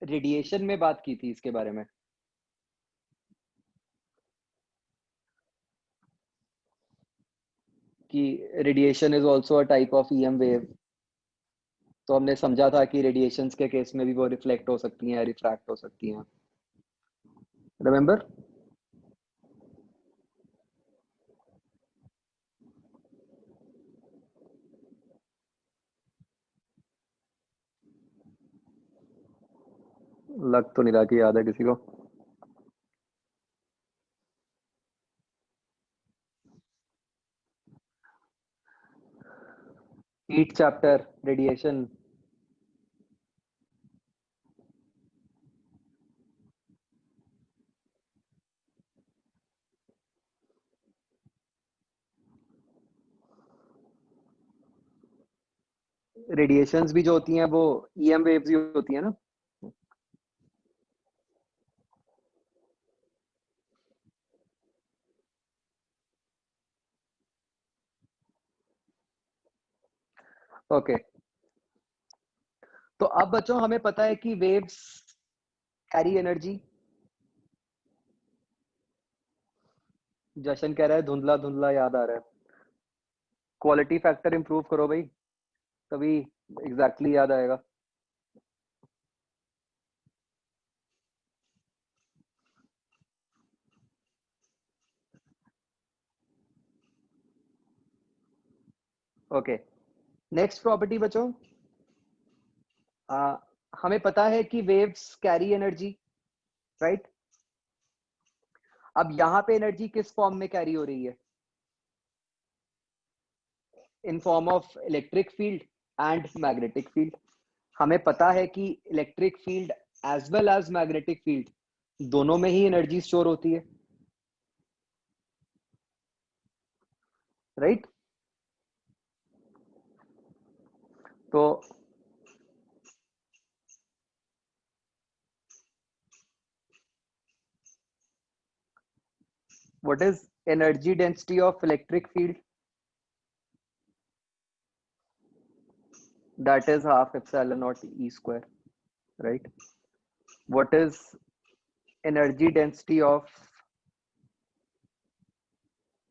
रेडिएशन में बात की थी इसके बारे में, कि radiation is also a type of EM wave. तो हमने समझा था कि रेडिएशंस के केस में भी वो रिफ्लेक्ट हो सकती हैं, रिफ्रैक्ट हो सकती हैं। रिमेंबर? लग तो नहीं रहा कि याद है किसी को। Heat chapter, radiation. रेडिएशंस भी जो होती हैं वो ईएम वेव्स ही होती हैं ना। ओके, तो अब बच्चों हमें पता है कि वेव्स कैरी एनर्जी। जशन कह रहा है धुंधला धुंधला याद आ रहा है। क्वालिटी फैक्टर इंप्रूव करो भाई, तभी एग्जैक्टली याद आएगा। ओके, नेक्स्ट प्रॉपर्टी बच्चों, हमें पता है कि वेव्स कैरी एनर्जी, राइट। अब यहां पे एनर्जी किस फॉर्म में कैरी हो रही है? In form of electric field and magnetic field. हमें पता है कि electric field as well as magnetic field दोनों में ही एनर्जी स्टोर होती है, राइट। तो what is energy density of electric field? That is half epsilon naught E square, right? What is energy density of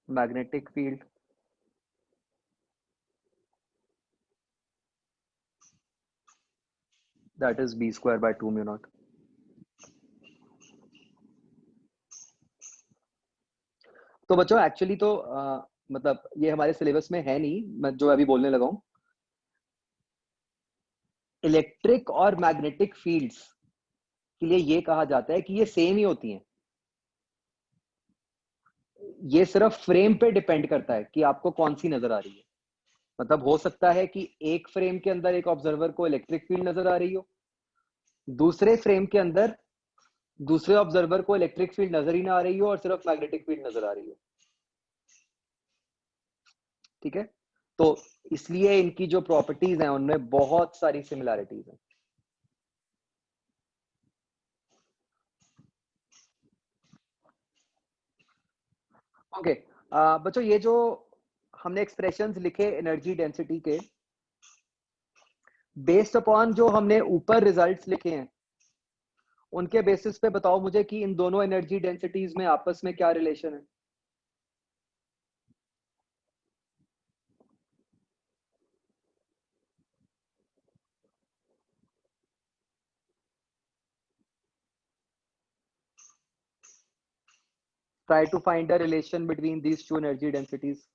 magnetic field? That is B square by 2 mu naught. तो बच्चों एक्चुअली तो मतलब ये हमारे सिलेबस में है नहीं, मैं जो अभी बोलने लगा हूँ। इलेक्ट्रिक और मैग्नेटिक फील्ड्स के लिए ये कहा जाता है कि ये सेम ही होती हैं। ये सिर्फ फ्रेम पे डिपेंड करता है कि आपको कौन सी नजर आ रही है। मतलब हो सकता है कि एक फ्रेम के अंदर एक ऑब्जर्वर को इलेक्ट्रिक फील्ड नजर आ रही हो, दूसरे फ्रेम के अंदर दूसरे ऑब्जर्वर को इलेक्ट्रिक फील्ड नजर ही ना आ रही हो और सिर्फ मैग्नेटिक फील्ड नजर आ रही हो। ठीक है, तो इसलिए इनकी जो प्रॉपर्टीज हैं उनमें बहुत सारी सिमिलैरिटीज हैं। ओके, बच्चों ये जो हमने एक्सप्रेशंस लिखे एनर्जी डेंसिटी के, बेस्ड अपॉन जो हमने ऊपर रिजल्ट्स लिखे हैं उनके बेसिस पे बताओ मुझे कि इन दोनों एनर्जी डेंसिटीज में आपस में क्या रिलेशन है। Try to find a relation between these two energy densities.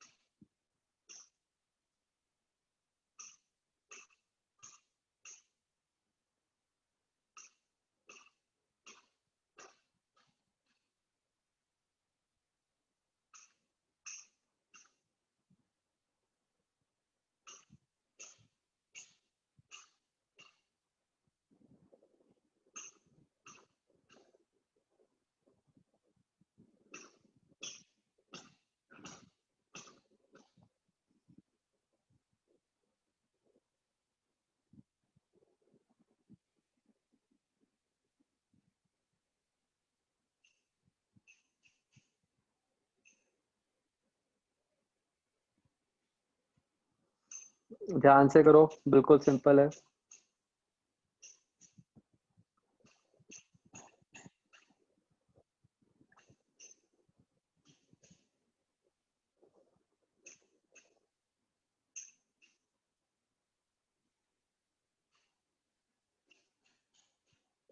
ध्यान से करो, बिल्कुल सिंपल है।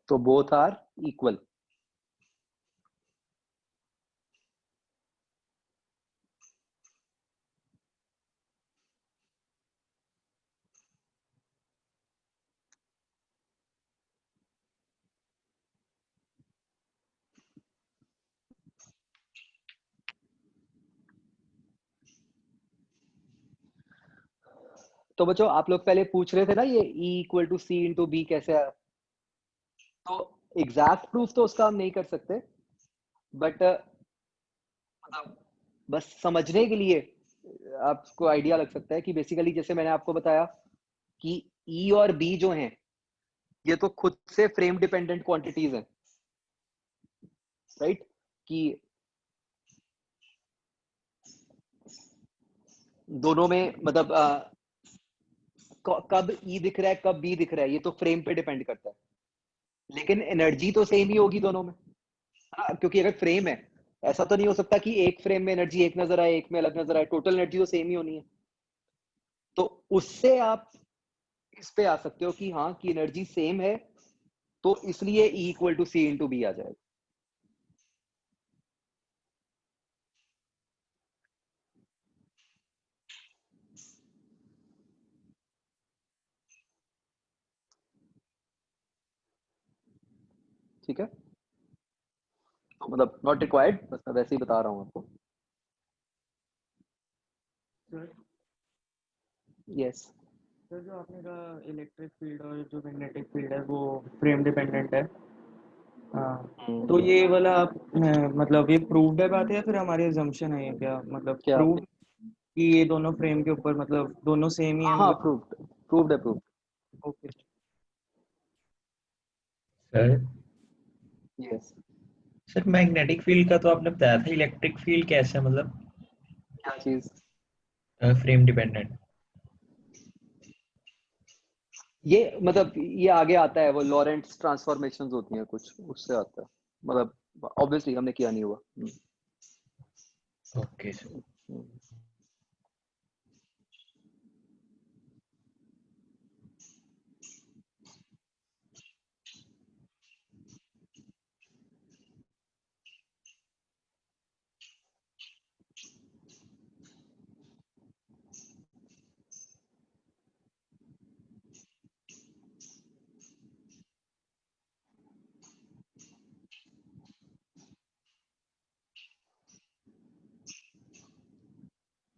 तो बोथ आर इक्वल। तो बच्चों आप लोग पहले पूछ रहे थे ना ये E equal to C into B कैसे आया, तो एग्जैक्ट प्रूफ तो उसका हम नहीं कर सकते, बट मतलब बस समझने के लिए आपको आइडिया लग सकता है कि बेसिकली जैसे मैंने आपको बताया कि E और B जो हैं ये तो खुद से फ्रेम डिपेंडेंट क्वांटिटीज हैं, राइट, कि दोनों में मतलब कब E दिख रहा है कब B दिख रहा है ये तो फ्रेम पे डिपेंड करता है, लेकिन एनर्जी तो सेम ही होगी दोनों में, है ना, क्योंकि अगर फ्रेम है ऐसा तो नहीं हो सकता कि एक फ्रेम में एनर्जी एक नजर आए एक में अलग नजर आए, टोटल एनर्जी तो सेम ही होनी है। तो उससे आप इस पे आ सकते हो कि हाँ कि एनर्जी सेम है, तो इसलिए E equal to C into B आ जाएगा। ठीक है, तो मतलब नॉट रिक्वायर्ड, बस मैं वैसे ही बता रहा हूँ आपको। सर यस सर जो आपने कहा इलेक्ट्रिक फील्ड और जो मैग्नेटिक फील्ड है वो फ्रेम डिपेंडेंट है, हाँ, तो ये वाला आप मतलब ये प्रूव्ड है बात है या फिर हमारी अजम्पशन है, ये क्या मतलब क्या, प्रूव कि ये दोनों फ्रेम के ऊपर मतलब दोनों सेम ही है हाँ मतलब? प्रूव्ड, प्रूव्ड है, proved. Okay sir yes, sir magnetic field का तो आपने बताया था, इलेक्ट्रिक फील्ड कैसे है मतलब क्या चीज, फ्रेम डिपेंडेंट? ये मतलब ये आगे आता है, वो लॉरेंट्स ट्रांसफॉर्मेशंस होती हैं कुछ, उससे आता है, मतलब ऑब्वियसली हमने किया नहीं हुआ। Okay sir.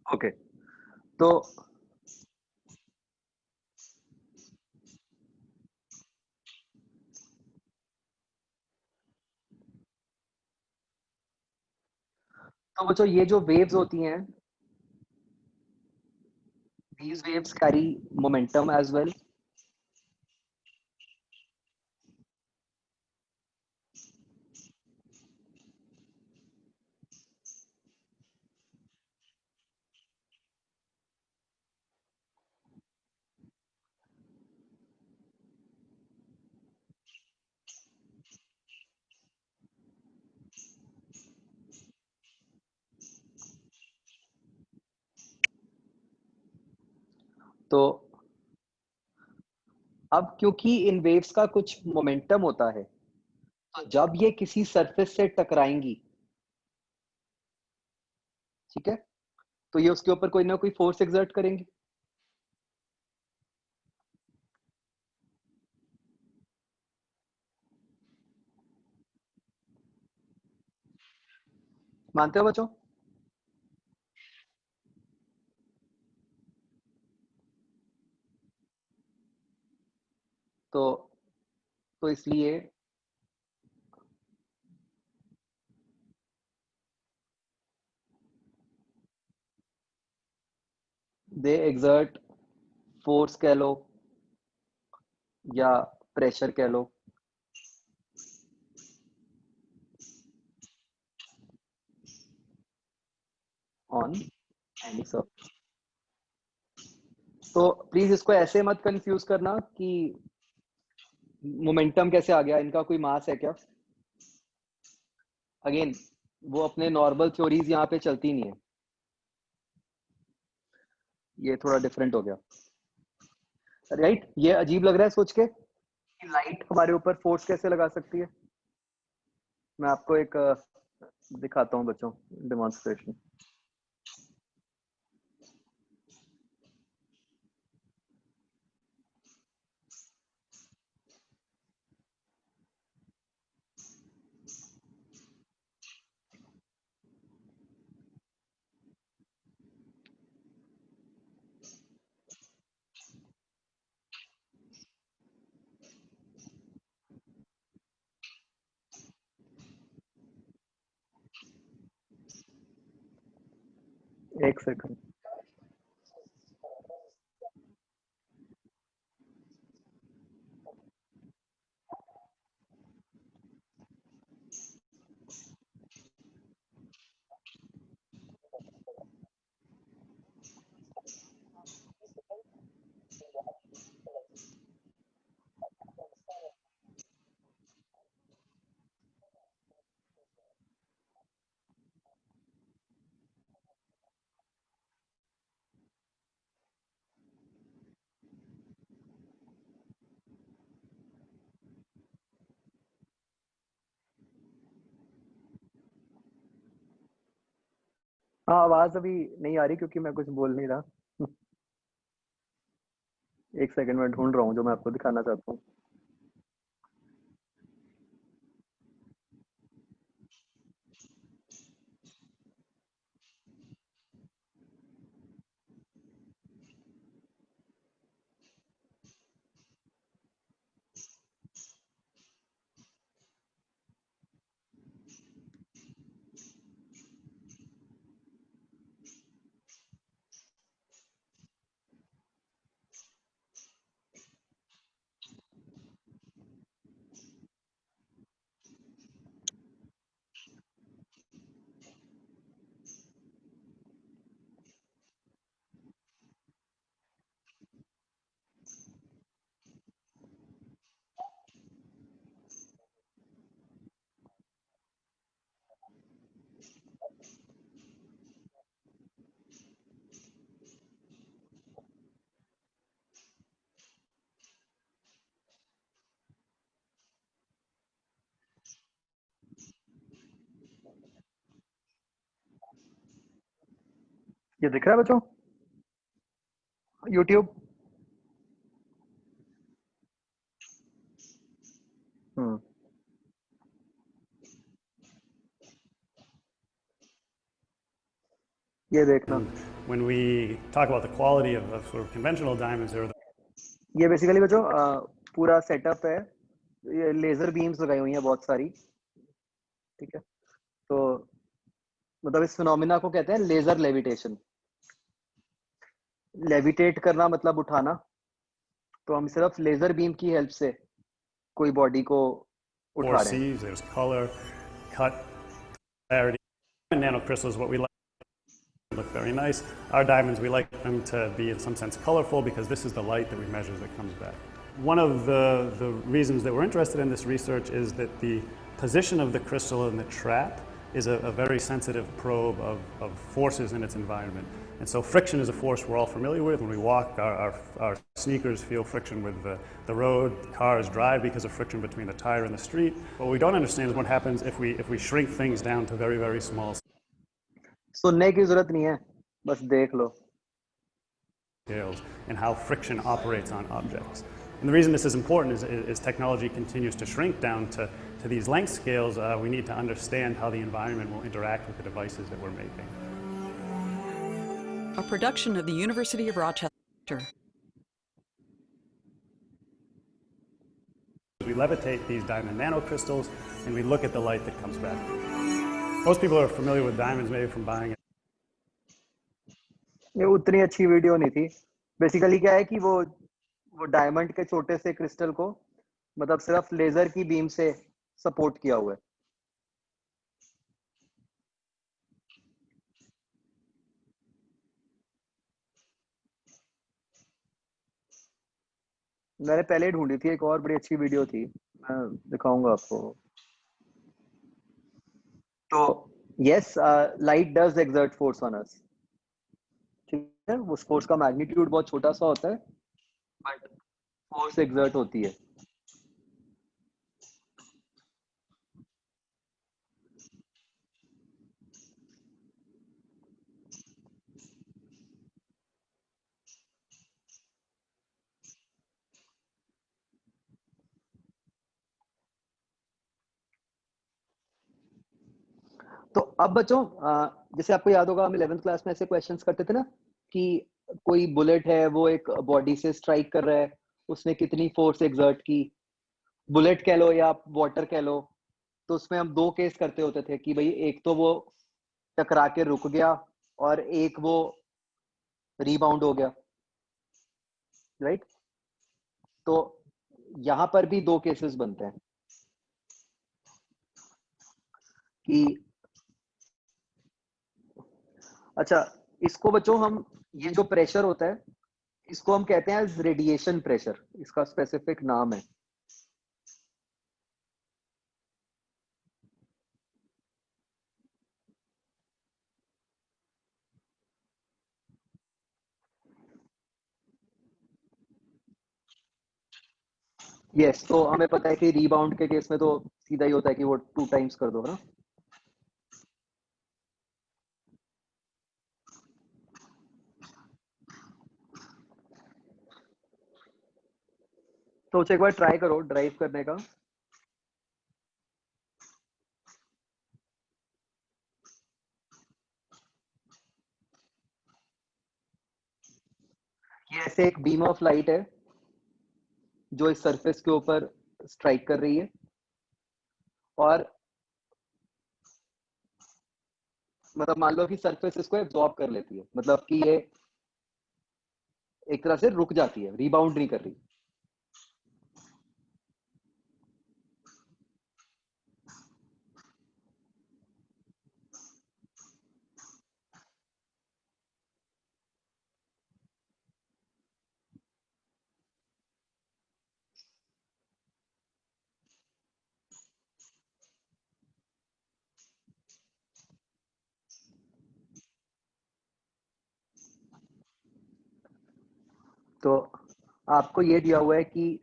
ओके, तो बच्चों ये जो वेव्स होती हैं, these waves carry momentum as well। तो अब क्योंकि इन वेव्स का कुछ मोमेंटम होता है, तो जब ये किसी सरफेस से टकराएंगी, ठीक है, तो ये उसके ऊपर कोई ना कोई फोर्स एक्सर्ट करेंगी। मानते हो बच्चों? तो इसलिए दे एक्सर्ट फोर्स कह लो या प्रेशर कह लो ऑन एनी सरफेस। तो प्लीज इसको ऐसे मत कंफ्यूज करना कि मोमेंटम कैसे आ गया, इनका कोई मास है क्या। अगेन वो अपने नॉर्मल थ्योरीज यहाँ पे चलती नहीं है, ये थोड़ा डिफरेंट हो गया, राइट। ये अजीब लग रहा है सोच के कि लाइट हमारे ऊपर फोर्स कैसे लगा सकती है। मैं आपको एक दिखाता हूँ बच्चों, डेमोन्स्ट्रेशन। एक सेकंड। हाँ, आवाज अभी नहीं आ रही क्योंकि मैं कुछ बोल नहीं रहा। एक सेकंड में ढूंढ रहा हूँ जो मैं आपको दिखाना चाहता हूँ। ये दिख रहा है बच्चों यूट्यूब? ये देखना, When we talk about the quality of sort of conventional diamonds, there are ये बेसिकली बच्चों पूरा सेटअप है। ये लेजर बीम्स लगाई हुई हैं बहुत सारी, ठीक है। तो मतलब इस फिनोमिना को कहते हैं लेजर लेविटेशन। लेविटेट करना मतलब उठाना। तो हम सिर्फ लेजर बीम की हेल्प से कोई बॉडी को उठा four रहे हैं। C's. There's color, cut, clarity. And nanocrystals, what we like, look very nice. Our diamonds, we like them to be in some sense colorful because this is the light that we measure that comes back. One of the reasons that we're interested in this research is that the position of the crystal in the trap is a very sensitive probe of forces in its environment. And so friction is a force we're all familiar with. When we walk, our sneakers feel friction with the road. Cars drive because of friction between the tire and the street. What we don't understand is what happens if we shrink things down to very, very small सुनने की जरूरत नहीं है, बस देख लो। scales and how friction operates on objects. And the reason this is important is technology continues to shrink down to these length scales. We need to understand how the environment will interact with the devices that we're making. A production of the University of Rochester. We levitate these diamond nanocrystals and we look at the light that comes back. Most people are familiar with diamonds maybe from buying it. ये उतनी अच्छी वीडियो नहीं थी। बेसिकली क्या है कि वो डायमंड के छोटे से क्रिस्टल को मतलब सिर्फ लेजर की बीम से सपोर्ट किया हुआ है। मैंने पहले ढूंढी थी, एक और बड़ी अच्छी वीडियो थी, मैं दिखाऊंगा आपको। तो yes, light does exert force on us, ठीक है। उस फोर्स का मैग्नीट्यूड बहुत छोटा सा होता है, बट फोर्स एक्सर्ट होती है। तो अब बच्चों, जैसे आपको याद होगा हम 11th क्लास में ऐसे क्वेश्चंस करते थे ना कि कोई बुलेट है, वो एक बॉडी से स्ट्राइक कर रहा है, उसने कितनी फोर्स एक्सर्ट की, बुलेट कह लो या वाटर कह लो। तो उसमें हम दो केस करते होते थे कि भाई एक तो वो टकरा के रुक गया और एक वो रीबाउंड हो गया, राइट? तो यहां पर भी दो केसेस बनते हैं कि अच्छा, इसको बच्चों हम, ये जो प्रेशर होता है इसको हम कहते हैं रेडिएशन प्रेशर, इसका स्पेसिफिक नाम है। यस, तो हमें पता है कि रीबाउंड के केस में तो सीधा ही होता है कि वो 2 टाइम्स कर दो ना। तो एक बार ट्राई करो ड्राइव करने का। ये ऐसे एक बीम ऑफ लाइट है जो इस सरफेस के ऊपर स्ट्राइक कर रही है, और मतलब मान लो कि सरफेस इसको एब्जॉर्ब कर लेती है, मतलब कि ये एक तरह से रुक जाती है, रीबाउंड नहीं कर रही। तो आपको ये दिया हुआ है कि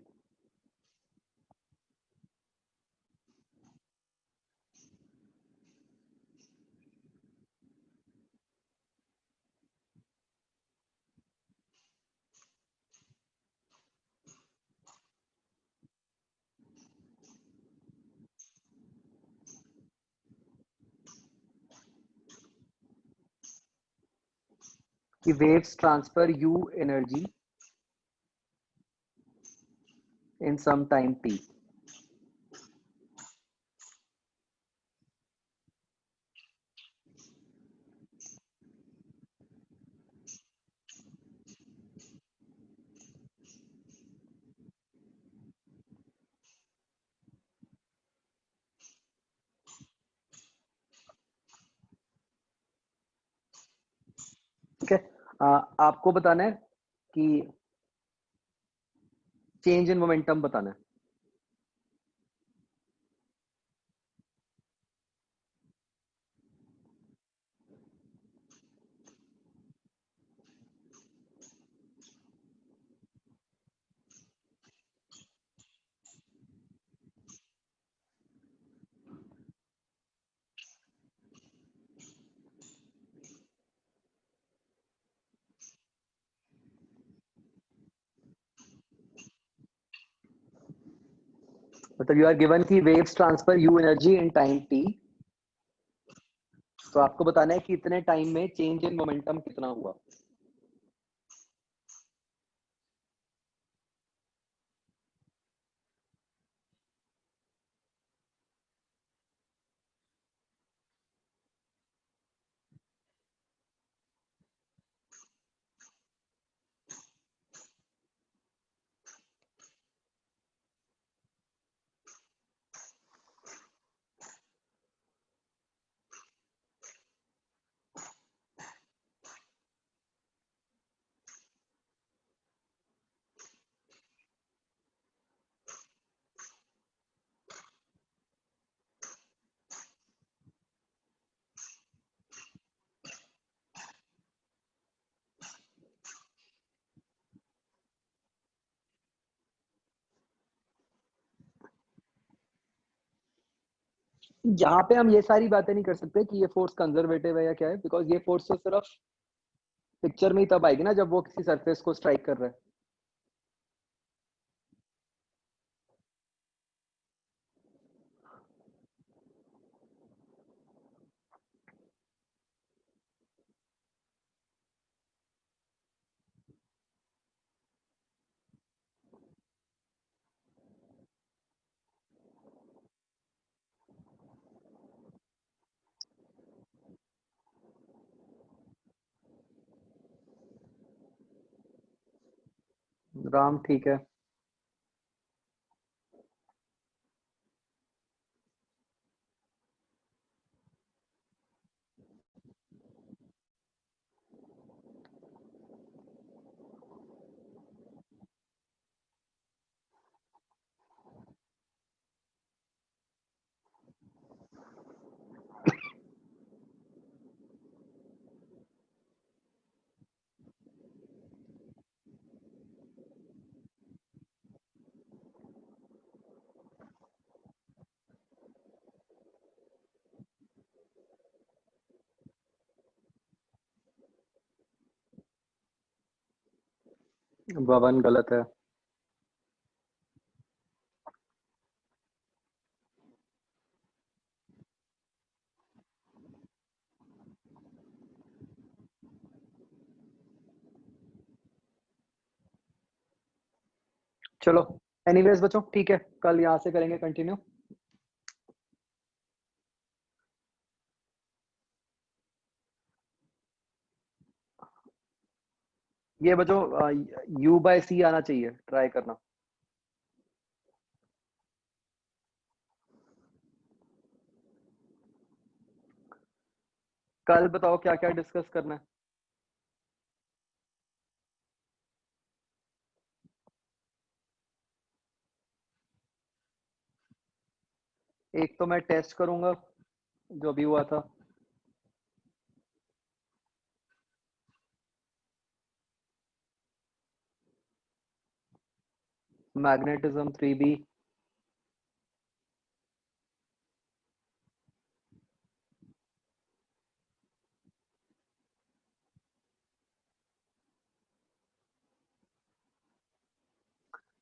waves transfer u energy in some time t। ठीक है, आपको बताना है कि चेंज इन मोमेंटम बताना है। मतलब यू आर गिवन की waves transfer you energy in time T, तो आपको बताना है कि इतने टाइम में चेंज इन मोमेंटम कितना हुआ। यहाँ पे हम ये सारी बातें नहीं कर सकते कि ये फोर्स कंजर्वेटिव है या क्या है, बिकॉज ये फोर्स तो सिर्फ पिक्चर में ही तब आएगी ना जब वो किसी सरफेस को स्ट्राइक कर रहा है। राम ठीक है। भवन गलत है। चलो एनीवेज बच्चों ठीक है, कल यहाँ से करेंगे कंटिन्यू। ये बच्चों U/C आना चाहिए, ट्राई करना। कल बताओ क्या क्या डिस्कस करना है। एक तो मैं टेस्ट करूंगा जो भी हुआ था। Magnetism 3B।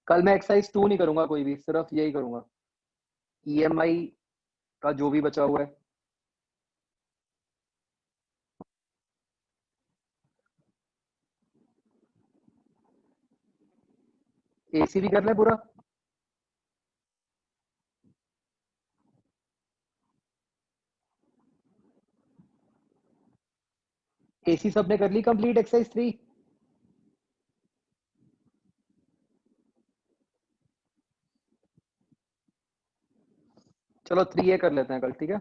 कल मैं एक्सरसाइज 2 नहीं करूंगा कोई भी, सिर्फ यही करूंगा EMI का जो भी बचा हुआ है। AC भी कर ले पूरा। AC सबने कर ली कंप्लीट एक्सरसाइज 3। चलो 3A कर लेते हैं कल, ठीक है।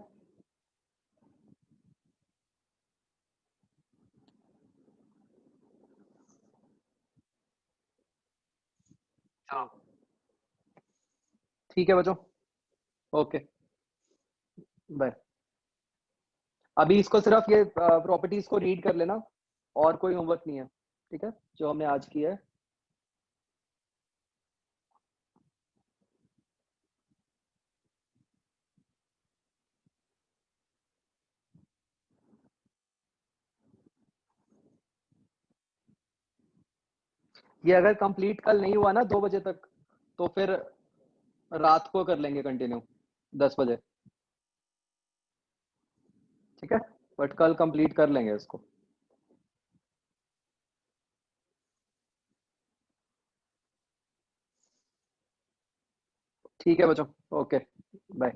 ठीक है बच्चों, ओके बाय। अभी इसको सिर्फ ये प्रॉपर्टीज को रीड कर लेना, और कोई होमवर्क नहीं है, ठीक है, जो हमने आज किया है। ये अगर कंप्लीट कल नहीं हुआ ना 2 बजे तक, तो फिर रात को कर लेंगे कंटिन्यू 10 बजे, ठीक है। बट कल कंप्लीट कर लेंगे इसको। ठीक है बच्चों, ओके बाय।